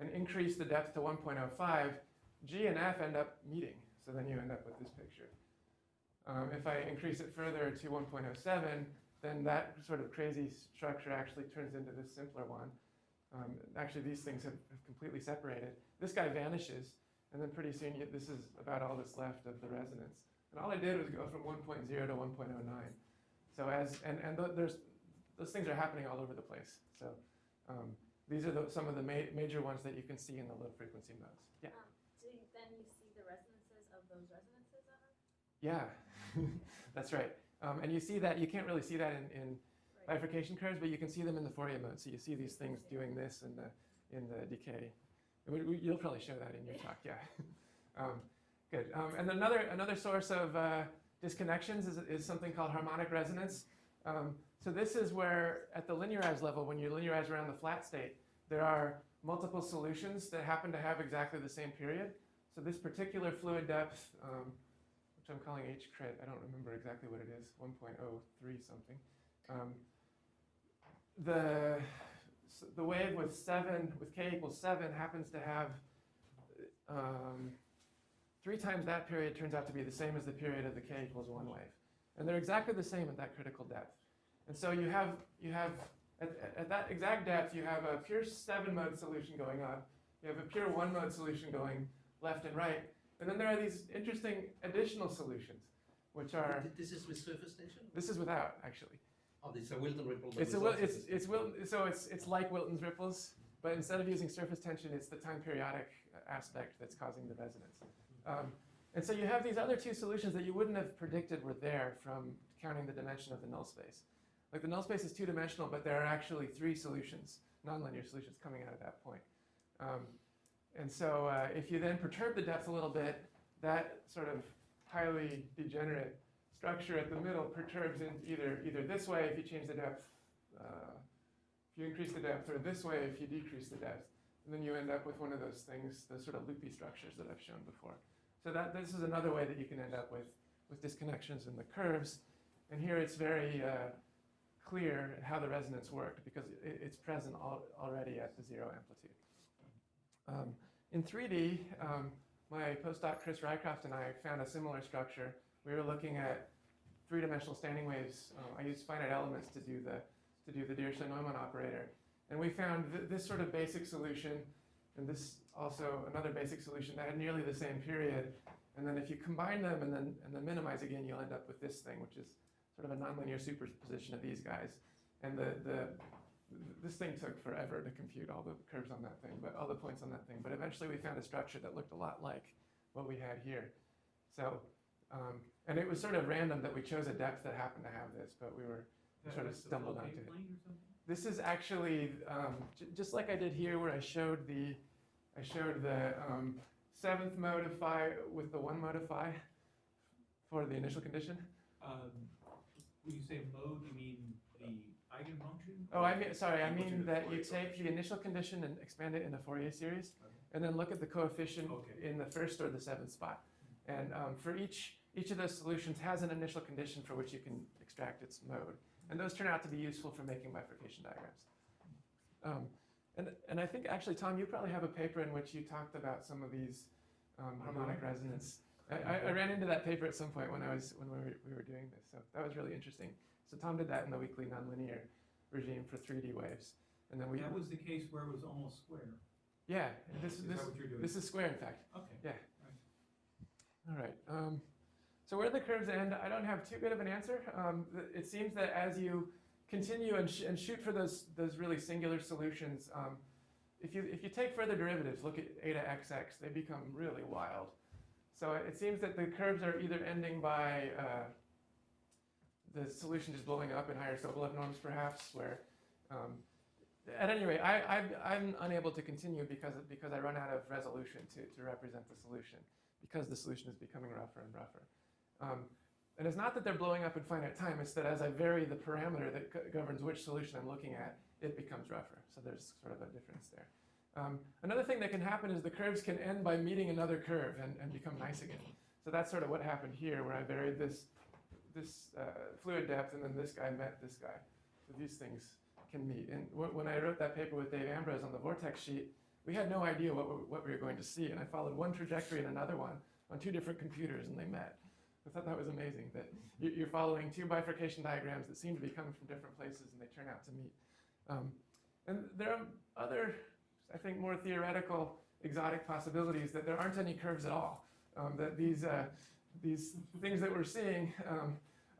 and increase the depth to 1.05, G and F end up meeting. So then you end up with this picture. If I increase it further to 1.07, then that sort of crazy structure actually turns into this simpler one. Actually, these things have completely separated. This guy vanishes, and then pretty soon this is about all that's left of the resonance. And all I did was go from 1.0 to 1.09. So those things are happening all over the place. So these are some of the major ones that you can see in the low frequency modes. Yeah. Then you see the resonances of those resonances of them? Yeah, that's right. And you see that, you can't really see that in bifurcation curves, but you can see them in the Fourier mode. So you see these things doing this in the decay. You'll probably show that in your talk, yeah. Good. And another source of disconnections is something called harmonic resonance. So this is where, at the linearized level, when you linearize around the flat state, there are multiple solutions that happen to have exactly the same period. So this particular fluid depth, which I'm calling H crit, I don't remember exactly what it is, 1.03 something. The wave with k equals 7 happens to have 3 times that period turns out to be the same as the period of the k equals 1 wave. And they're exactly the same at that critical depth. And so you have at that exact depth, you have a pure 7-mode solution going up. You have a pure 1-mode solution going left and right. And then there are these interesting additional solutions, which are... This is with surface tension? This is without, actually. Oh, it's a Wilton ripple. It's like Wilton's ripples, but instead of using surface tension, it's the time periodic aspect that's causing the resonance. And so you have these other 2 solutions that you wouldn't have predicted were there from counting the dimension of the null space. Like the null space is 2-dimensional, but there are actually 3 solutions, nonlinear solutions coming out at that point. And so if you then perturb the depth a little bit, that sort of highly degenerate structure at the middle perturbs in either this way if you change the depth, if you increase the depth, or this way if you decrease the depth. And then you end up with one of those things, those sort of loopy structures that I've shown before. So this is another way that you can end up with disconnections in the curves. And here it's very clear how the resonance worked because it's present already at the 0 amplitude. In 3D, my postdoc Chris Rycroft and I found a similar structure. We were looking at 3-dimensional standing waves. I used finite elements to do the Dirichlet-Neumann operator. And we found this sort of basic solution, and this also another basic solution that had nearly the same period. And then if you combine them and then minimize again, you'll end up with this thing, which is sort of a nonlinear superposition of these guys. And this thing took forever to compute all the curves on that thing, but all the points on that thing. But eventually we found a structure that looked a lot like what we had here. So, and it was sort of random that we chose a depth that happened to have this, but we sort of stumbled onto it. This is actually just like I did here, where I showed the 7th mode of phi with the 1 mode of phi for the initial condition. When you say mode, you mean the eigenfunction? Oh, I mean that you take the initial condition and expand it in a Fourier series, and then look at the coefficient in the 1st or the 7th spot. And for each of those solutions has an initial condition for which you can extract its mode. And those turn out to be useful for making bifurcation diagrams. And I think actually, Tom, you probably have a paper in which you talked about some of these harmonic resonance. I ran into that paper at some point when we were doing this, so that was really interesting. So Tom did that in the weekly nonlinear regime for 3D waves, and then that was the case where it was almost square. Yeah, is that what you're doing? This is square, in fact. Okay. Yeah. All right. So where the curves end, I don't have too good of an answer. It seems that as you continue and shoot for those really singular solutions, if you take further derivatives, look at eta xx, they become really wild. So it seems that the curves are either ending by the solution just blowing up in higher Sobolev norms, perhaps, where at any rate, I'm unable to continue because I run out of resolution to represent the solution, because the solution is becoming rougher and rougher. And it's not that they're blowing up in finite time, it's that as I vary the parameter that governs which solution I'm looking at, it becomes rougher. So there's sort of a difference there. Another thing that can happen is the curves can end by meeting another curve and become nice again. So that's sort of what happened here, where I varied this fluid depth, and then this guy met this guy. So these things can meet. And when I wrote that paper with Dave Ambrose on the vortex sheet, we had no idea what we were going to see. And I followed one trajectory and another one on two different computers, and they met. I thought that was amazing, that you're following two bifurcation diagrams that seem to be coming from different places, and they turn out to meet. And there are other, I think, more theoretical, exotic possibilities that there aren't any curves at all. That these things that we're seeing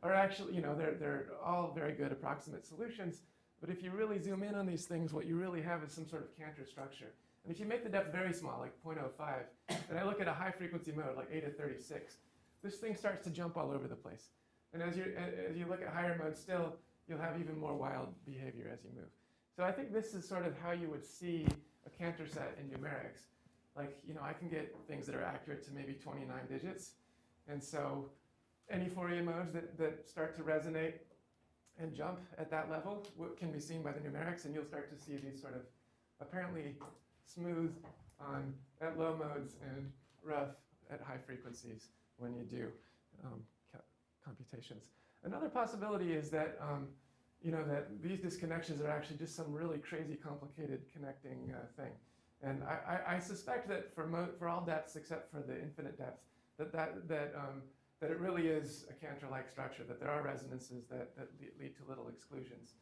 are actually, they're all very good approximate solutions. But if you really zoom in on these things, what you really have is some sort of Cantor structure. And if you make the depth very small, like 0.05, and I look at a high frequency mode, like 8 to 36, this thing starts to jump all over the place. And as you look at higher modes still, you'll have even more wild behavior as you move. So I think this is sort of how you would see a Cantor set in numerics. Like, I can get things that are accurate to maybe 29 digits. And so any Fourier modes that start to resonate and jump at that level can be seen by the numerics, and you'll start to see these sort of apparently smooth at low modes and rough at high frequencies when you do computations. Another possibility is that that these disconnections are actually just some really crazy complicated connecting thing. And I suspect that for all depths except for the infinite depth, that it really is a Cantor-like structure, that there are resonances that lead to little exclusions.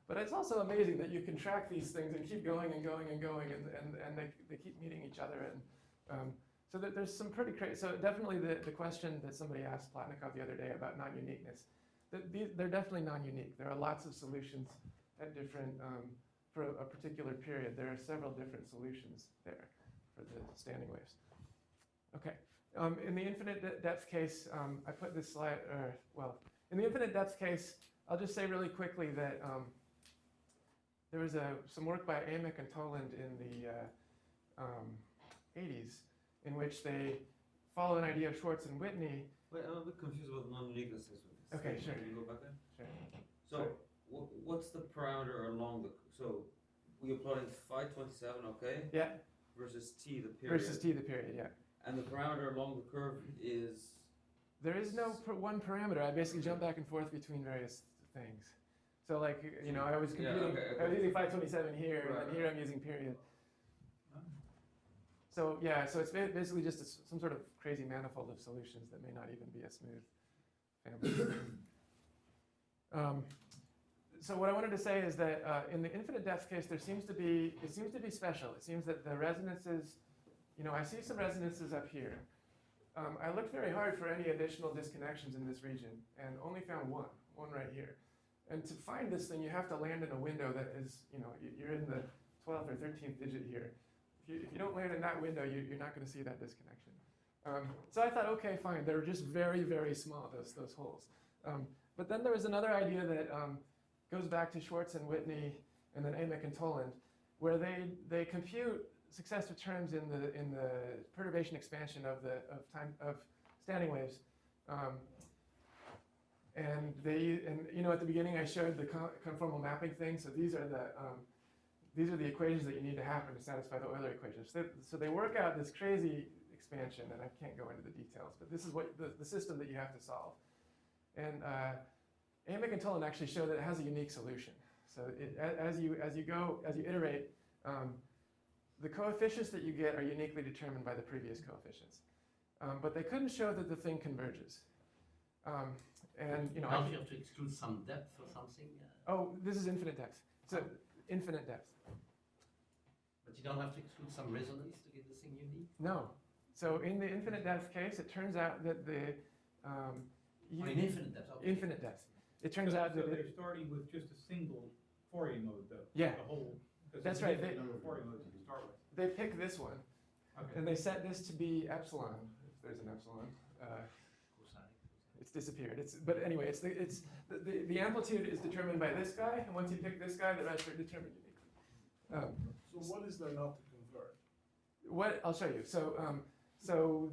But it's also amazing that you can track these things and keep going and going and going, and they keep meeting each other. And so that there's some pretty crazy, so definitely the question that somebody asked Platnikov the other day about non-uniqueness, they're definitely non-unique. There are lots of solutions at different, for a particular period. There are several different solutions there for the standing waves. Okay. In the infinite depth case, I put this slide, in the infinite depth case, I'll just say really quickly that there was some work by Amick and Toland in the 80s in which they follow an idea of Schwartz and Whitney. Wait, I'm a bit confused about non-uniqueness. Okay, sure. Can you go back there? Sure. So, what's the parameter along the, so we are plotting phi 27, okay? Yeah. Versus t, the period. Versus t, the period, yeah. And the parameter along the curve is? There is no one parameter. I basically jump back and forth between various things. So like, I was computing, I was using 527 here, and then here I'm using period. So yeah, so it's basically just some sort of crazy manifold of solutions that may not even be a smooth family. So what I wanted to say is that in the infinite depth case, it seems to be special. It seems that the resonances, I see some resonances up here. I looked very hard for any additional disconnections in this region and only found one right here. And to find this thing, you have to land in a window that is, you're in the 12th or 13th digit here. If you don't land in that window, you're not going to see that disconnection. So I thought, okay, fine. They're just very, very small, those holes. But then there was another idea that goes back to Schwartz and Whitney and then Amick and Toland, where they compute successive terms in the perturbation expansion of standing waves. And at the beginning I showed the conformal mapping thing. So these are the equations that you need to happen to satisfy the Euler equations. So they work out this crazy expansion, and I can't go into the details, but this is what the system that you have to solve. And Amick and Toland actually show that it has a unique solution. So as you iterate, the coefficients that you get are uniquely determined by the previous coefficients. But they couldn't show that the thing converges. Don't you have to exclude some depth or something? Oh, this is infinite depth. So infinite depth. But you don't have to exclude some resonance to get the thing unique? No. So in the infinite depth case, it turns out that the in infinite depth. Okay. Infinite depth. It turns out that they're starting with just a single Fourier mode, though. Yeah. The whole. That's right. Number of Fourier modes to start with. They pick this one, Okay. and they set this to be epsilon. If there's an epsilon, it's disappeared. But anyway, the amplitude is determined by this guy, and once you pick this guy, the rest are determined uniquely. So what is there not to convert? What I'll show you. So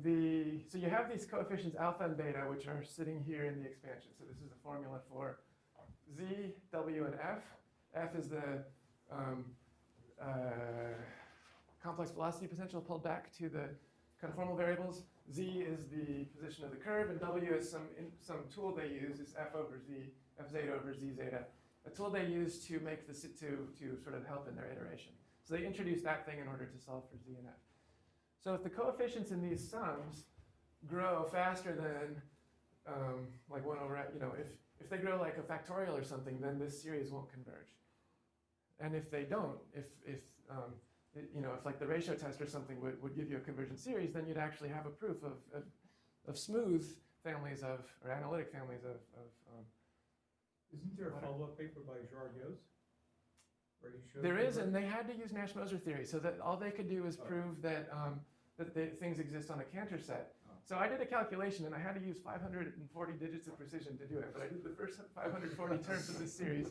you have these coefficients alpha and beta, which are sitting here in the expansion. So this is the formula for Z, W, and F. F is the complex velocity potential pulled back to the conformal variables. Z is the position of the curve, and W is some tool they use. It's F over Z, F zeta over Z zeta. a tool they use to make to sort of help in their iteration. So they introduced that thing in order to solve for Z and F. So if the coefficients in these sums grow faster than like 1 over, if they grow like a factorial or something, then this series won't converge. And if they don't, if like the ratio test or something would give you a convergent series, then you'd actually have a proof of smooth families or analytic families of Isn't there a follow-up paper by Jarrios? Where he showed there is, and they had to use Nash-Moser theory, so that all they could do was prove that things exist on a Cantor set. So I did a calculation, and I had to use 540 digits of precision to do it, but I did the first 540 terms of this series.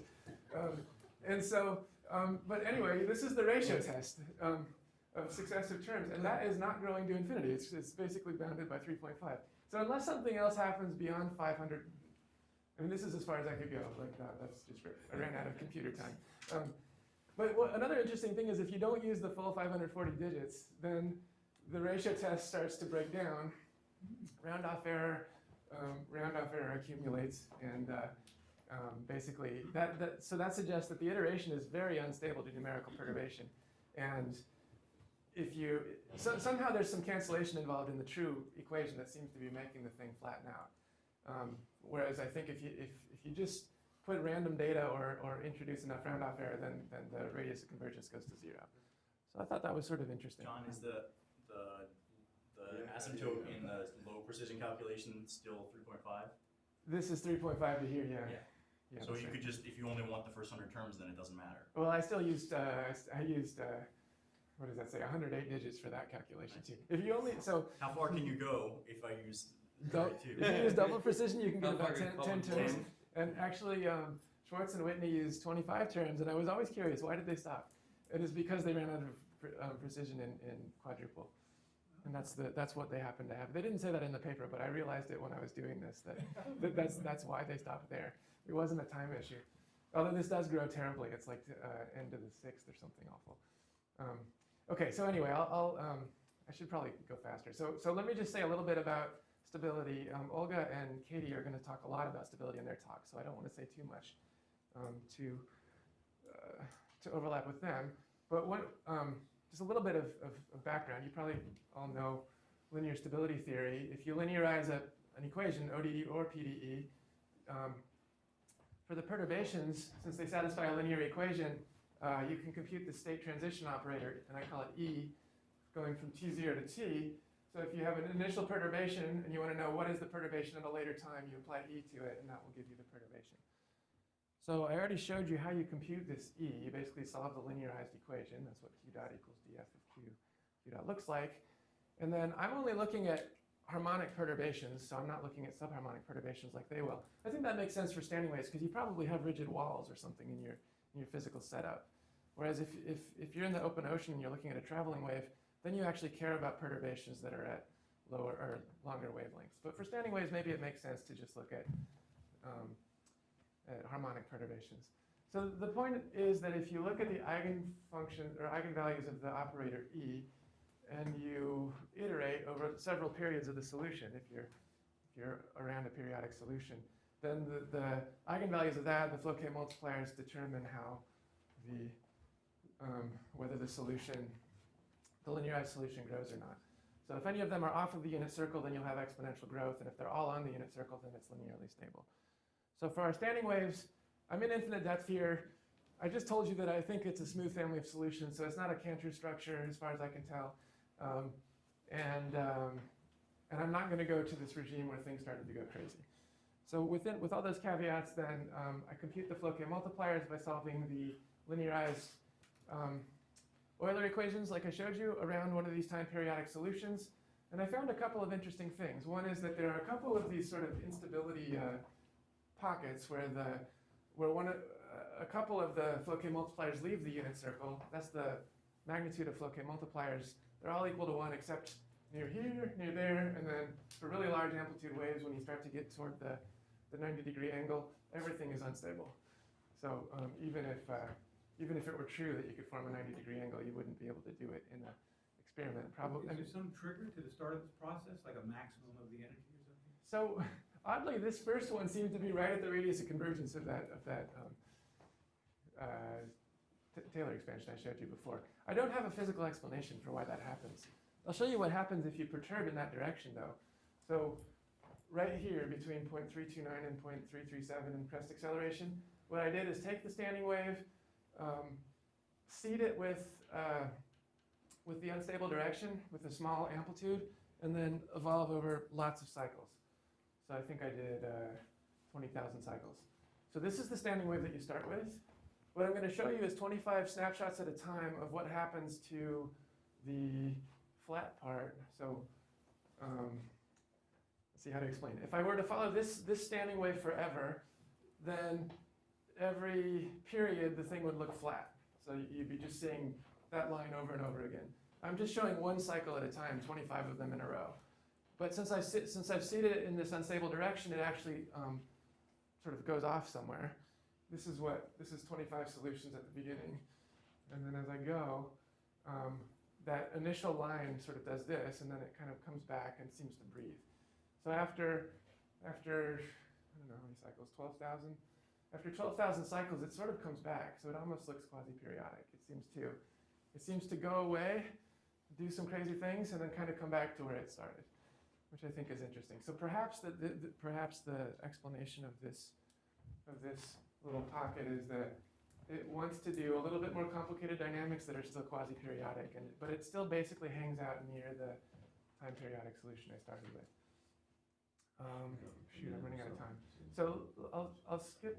But anyway, this is the ratio test of successive terms, and that is not growing to infinity. It's basically bounded by 3.5. So unless something else happens beyond 500, I mean, this is as far as I could go. Like, that's just, I ran out of computer time. But another interesting thing is if you don't use the full 540 digits, then the ratio test starts to break down. Round-off error accumulates, and basically so that suggests that the iteration is very unstable to numerical perturbation. And if somehow there's some cancellation involved in the true equation that seems to be making the thing flatten out. Whereas I think if you just put random data or introduce enough round-off error, then the radius of convergence goes to 0. So I thought that was sort of interesting. John, is the asymptote in the low precision calculation still 3.5? This is 3.5 to here, yeah. So you could just, if you only want the first 100 terms, then it doesn't matter. Well, I still used, what does that say, 108 digits for that calculation too. If you only, so. How far can you go if I use if you use double precision, you can get about 10 terms. And actually, Schwartz and Whitney used 25 terms, and I was always curious, why did they stop? It is because they ran out of precision in quadruple. And that's what they happen to have. They didn't say that in the paper, but I realized it when I was doing this, that's why they stopped there. It wasn't a time issue. Although this does grow terribly. It's like end of the 6th or something awful. Okay, so anyway, I should probably go faster. So let me just say a little bit about stability. Olga and Katie are going to talk a lot about stability in their talk, so I don't want to say too much to overlap with them. But just a little bit of background. You probably all know linear stability theory. If you linearize an equation, ODE or PDE, for the perturbations, since they satisfy a linear equation, you can compute the state transition operator, and I call it E, going from T0 to T. So if you have an initial perturbation and you want to know what is the perturbation at a later time, you apply E to it, and that will give you the perturbation. So I already showed you how you compute this E. You basically solve the linearized equation. That's what Q dot equals dF of Q dot looks like. And then I'm only looking at harmonic perturbations, so I'm not looking at subharmonic perturbations like they will. I think that makes sense for standing waves because you probably have rigid walls or something in your physical setup. Whereas if you're in the open ocean and you're looking at a traveling wave, then you actually care about perturbations that are at lower or longer wavelengths. But for standing waves, maybe it makes sense to just look at harmonic perturbations. So the point is that if you look at the eigenfunction or eigenvalues of the operator E, and you iterate over several periods of the solution, if you're around a periodic solution, then the eigenvalues of that, the flow K multipliers, determine how whether the linearized solution grows or not. So if any of them are off of the unit circle, then you'll have exponential growth, and if they're all on the unit circle, then it's linearly stable. So for our standing waves, I'm in infinite depth here. I just told you that I think it's a smooth family of solutions, so it's not a Cantor structure as far as I can tell. And I'm not going to go to this regime where things started to go crazy. So with all those caveats, then I compute the flow K multipliers by solving the linearized Euler equations like I showed you around one of these time periodic solutions. And I found a couple of interesting things. One is that there are a couple of these sort of instability pockets where a couple of the flow K multipliers leave the unit circle. That's the magnitude of flow K multipliers. They're all equal to 1 except near here, near there, and then for really large amplitude waves, when you start to get toward the 90-degree angle, everything is unstable. So even if it were true that you could form a 90-degree angle, you wouldn't be able to do it in an experiment. Probably. Is there some trigger to the start of this process, like a maximum of the energy or something? So oddly, this first one seems to be right at the radius of convergence of that Taylor expansion I showed you before. I don't have a physical explanation for why that happens. I'll show you what happens if you perturb in that direction though. So right here between 0.329 and 0.337 in crest acceleration, what I did is take the standing wave, seed it with the unstable direction with a small amplitude, and then evolve over lots of cycles. So I think I did 20,000 cycles. So this is the standing wave that you start with. What I'm going to show you is 25 snapshots at a time of what happens to the flat part. So let's see how to explain. If I were to follow this standing wave forever, then every period the thing would look flat. So you'd be just seeing that line over and over again. I'm just showing one cycle at a time, 25 of them in a row. But since I've seeded it in this unstable direction, it actually sort of goes off somewhere. This is 25 solutions at the beginning. And then as I go, that initial line sort of does this, and then it kind of comes back and seems to breathe. So after I don't know how many cycles, 12,000? After 12,000 cycles, it sort of comes back. So it almost looks quasi-periodic. It seems to go away, do some crazy things, and then kind of come back to where it started, which I think is interesting. So perhaps the explanation of this little pocket is that it wants to do a little bit more complicated dynamics that are still quasi-periodic, but it still basically hangs out near the time-periodic solution I started with. Shoot, I'm running out of time. So I'll skip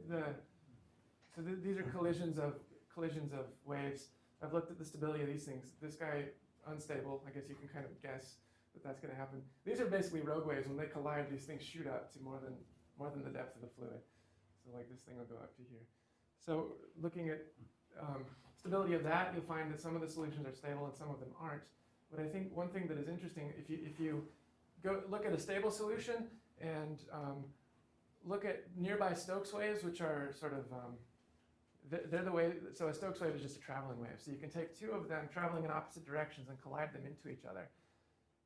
these are collisions of waves. I've looked at the stability of these things. This guy, unstable, I guess you can kind of guess that that's going to happen. These are basically rogue waves. When they collide, these things shoot up to more than the depth of the fluid. So like this thing will go up to here. So looking at stability of that, you'll find that some of the solutions are stable and some of them aren't. But I think one thing that is interesting, if you go look at a stable solution and look at nearby Stokes waves, which are sort of, they're the way, so a Stokes wave is just a traveling wave. So you can take two of them traveling in opposite directions and collide them into each other.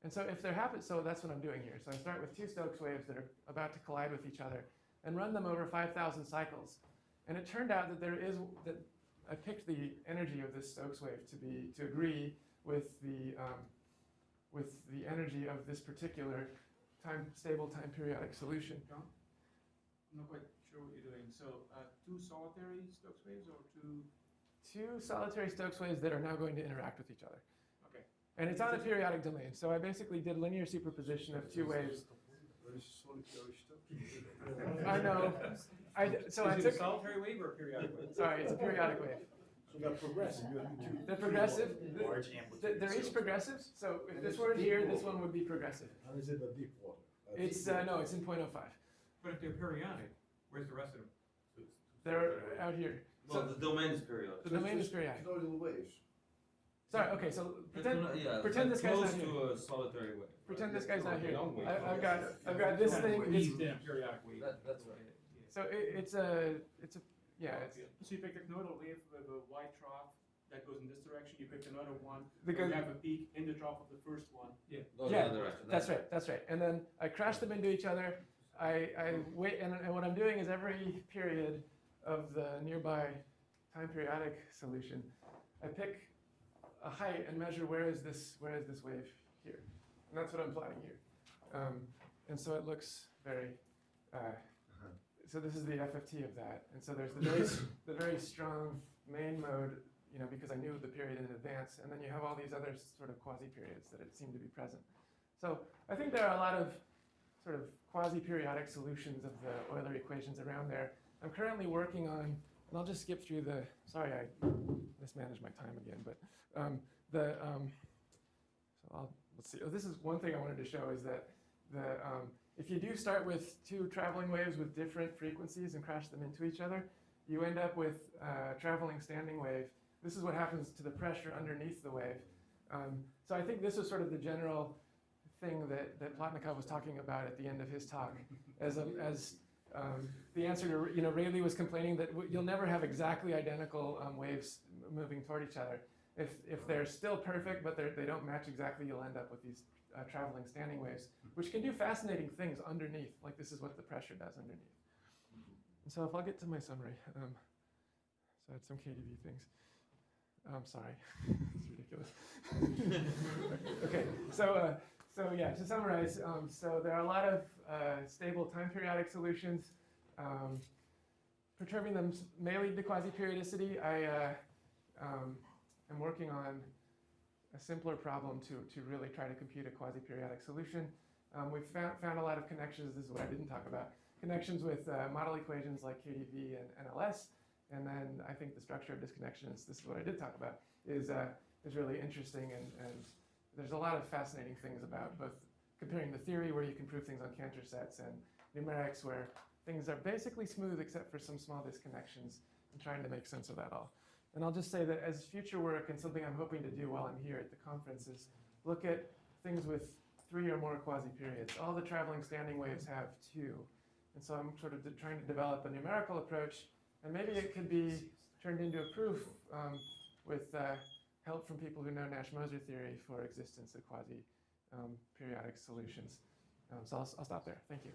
And so if there happens, so that's what I'm doing here. So I start with two Stokes waves that are about to collide with each other and run them over 5,000 cycles. And it turned out that I picked the energy of this Stokes wave to agree with the energy of this particular stable time periodic solution. John? I'm not quite sure what you're doing. So two solitary Stokes waves or Two solitary Stokes waves that are now going to interact with each other. Okay. And it's on a periodic domain. So I basically did linear superposition of two waves. I know. Is it a solitary wave or a periodic wave? Sorry, it's a periodic wave. So they're progressive. You have two. They're progressive. Large amplitude. They're each progressive. So if this were here, this one would be progressive. And is it a deep water? It's no, it's in 0.05. But if they're periodic, where's the rest of them? They're out here. Well, the domain is periodic. The domain is periodic. Nodal waves. Sorry. Okay. So pretend this guy's close not here. to a solitary wave. Pretend this guy's not here. Long wave. I've got this thing. He's in a periodic wave. That's right. So it's a So you pick a nodal wave with a wide trough that goes in this direction. You pick another one. Because- You have a peak in the trough of the first one. Yeah. Goes Yeah, the other direction. that's right. And then I crash them into each other. I wait, and what I'm doing is every period of the nearby time periodic solution, I pick a height and measure where is this wave here, and that's what I'm plotting here. And so it looks very. So this is the FFT of that, and so there's the very strong main mode, because I knew the period in advance, and then you have all these other sort of quasi-periods that seem to be present. So I think there are a lot of sort of quasi-periodic solutions of the Euler equations around there. I'm currently working on, and I'll just skip through sorry, I mismanaged my time again, but let's see. Oh, this is one thing I wanted to show is that if you do start with two traveling waves with different frequencies and crash them into each other, you end up with a traveling standing wave. This is what happens to the pressure underneath the wave. So I think this was sort of the general thing that Plotnikov was talking about at the end of his talk, as the answer to, Rayleigh was complaining that you'll never have exactly identical waves moving toward each other. If they're still perfect, but they don't match exactly, you'll end up with these traveling standing waves, which can do fascinating things underneath, like this is what the pressure does underneath. And so if I'll get to my summary. So I had some KDV things. I'm sorry, it's ridiculous. Okay, so yeah, to summarize, so there are a lot of stable time periodic solutions. Perturbing them may lead to quasi-periodicity. I am working on a simpler problem to really try to compute a quasi-periodic solution. We've found a lot of connections. This is what I didn't talk about. Connections with model equations like KDV and NLS. And then I think the structure of disconnections, this is what I did talk about, is really interesting. And there's a lot of fascinating things about both comparing the theory where you can prove things on Cantor sets and numerics where things are basically smooth except for some small disconnections, and trying to make sense of that all. And I'll just say that as future work, and something I'm hoping to do while I'm here at the conference, is look at things with 3 or more quasi-periods. All the traveling standing waves have 2. And so I'm sort of trying to develop a numerical approach, and maybe it could be turned into a proof with help from people who know Nash-Moser theory for existence of quasi-periodic solutions. So I'll stop there. Thank you.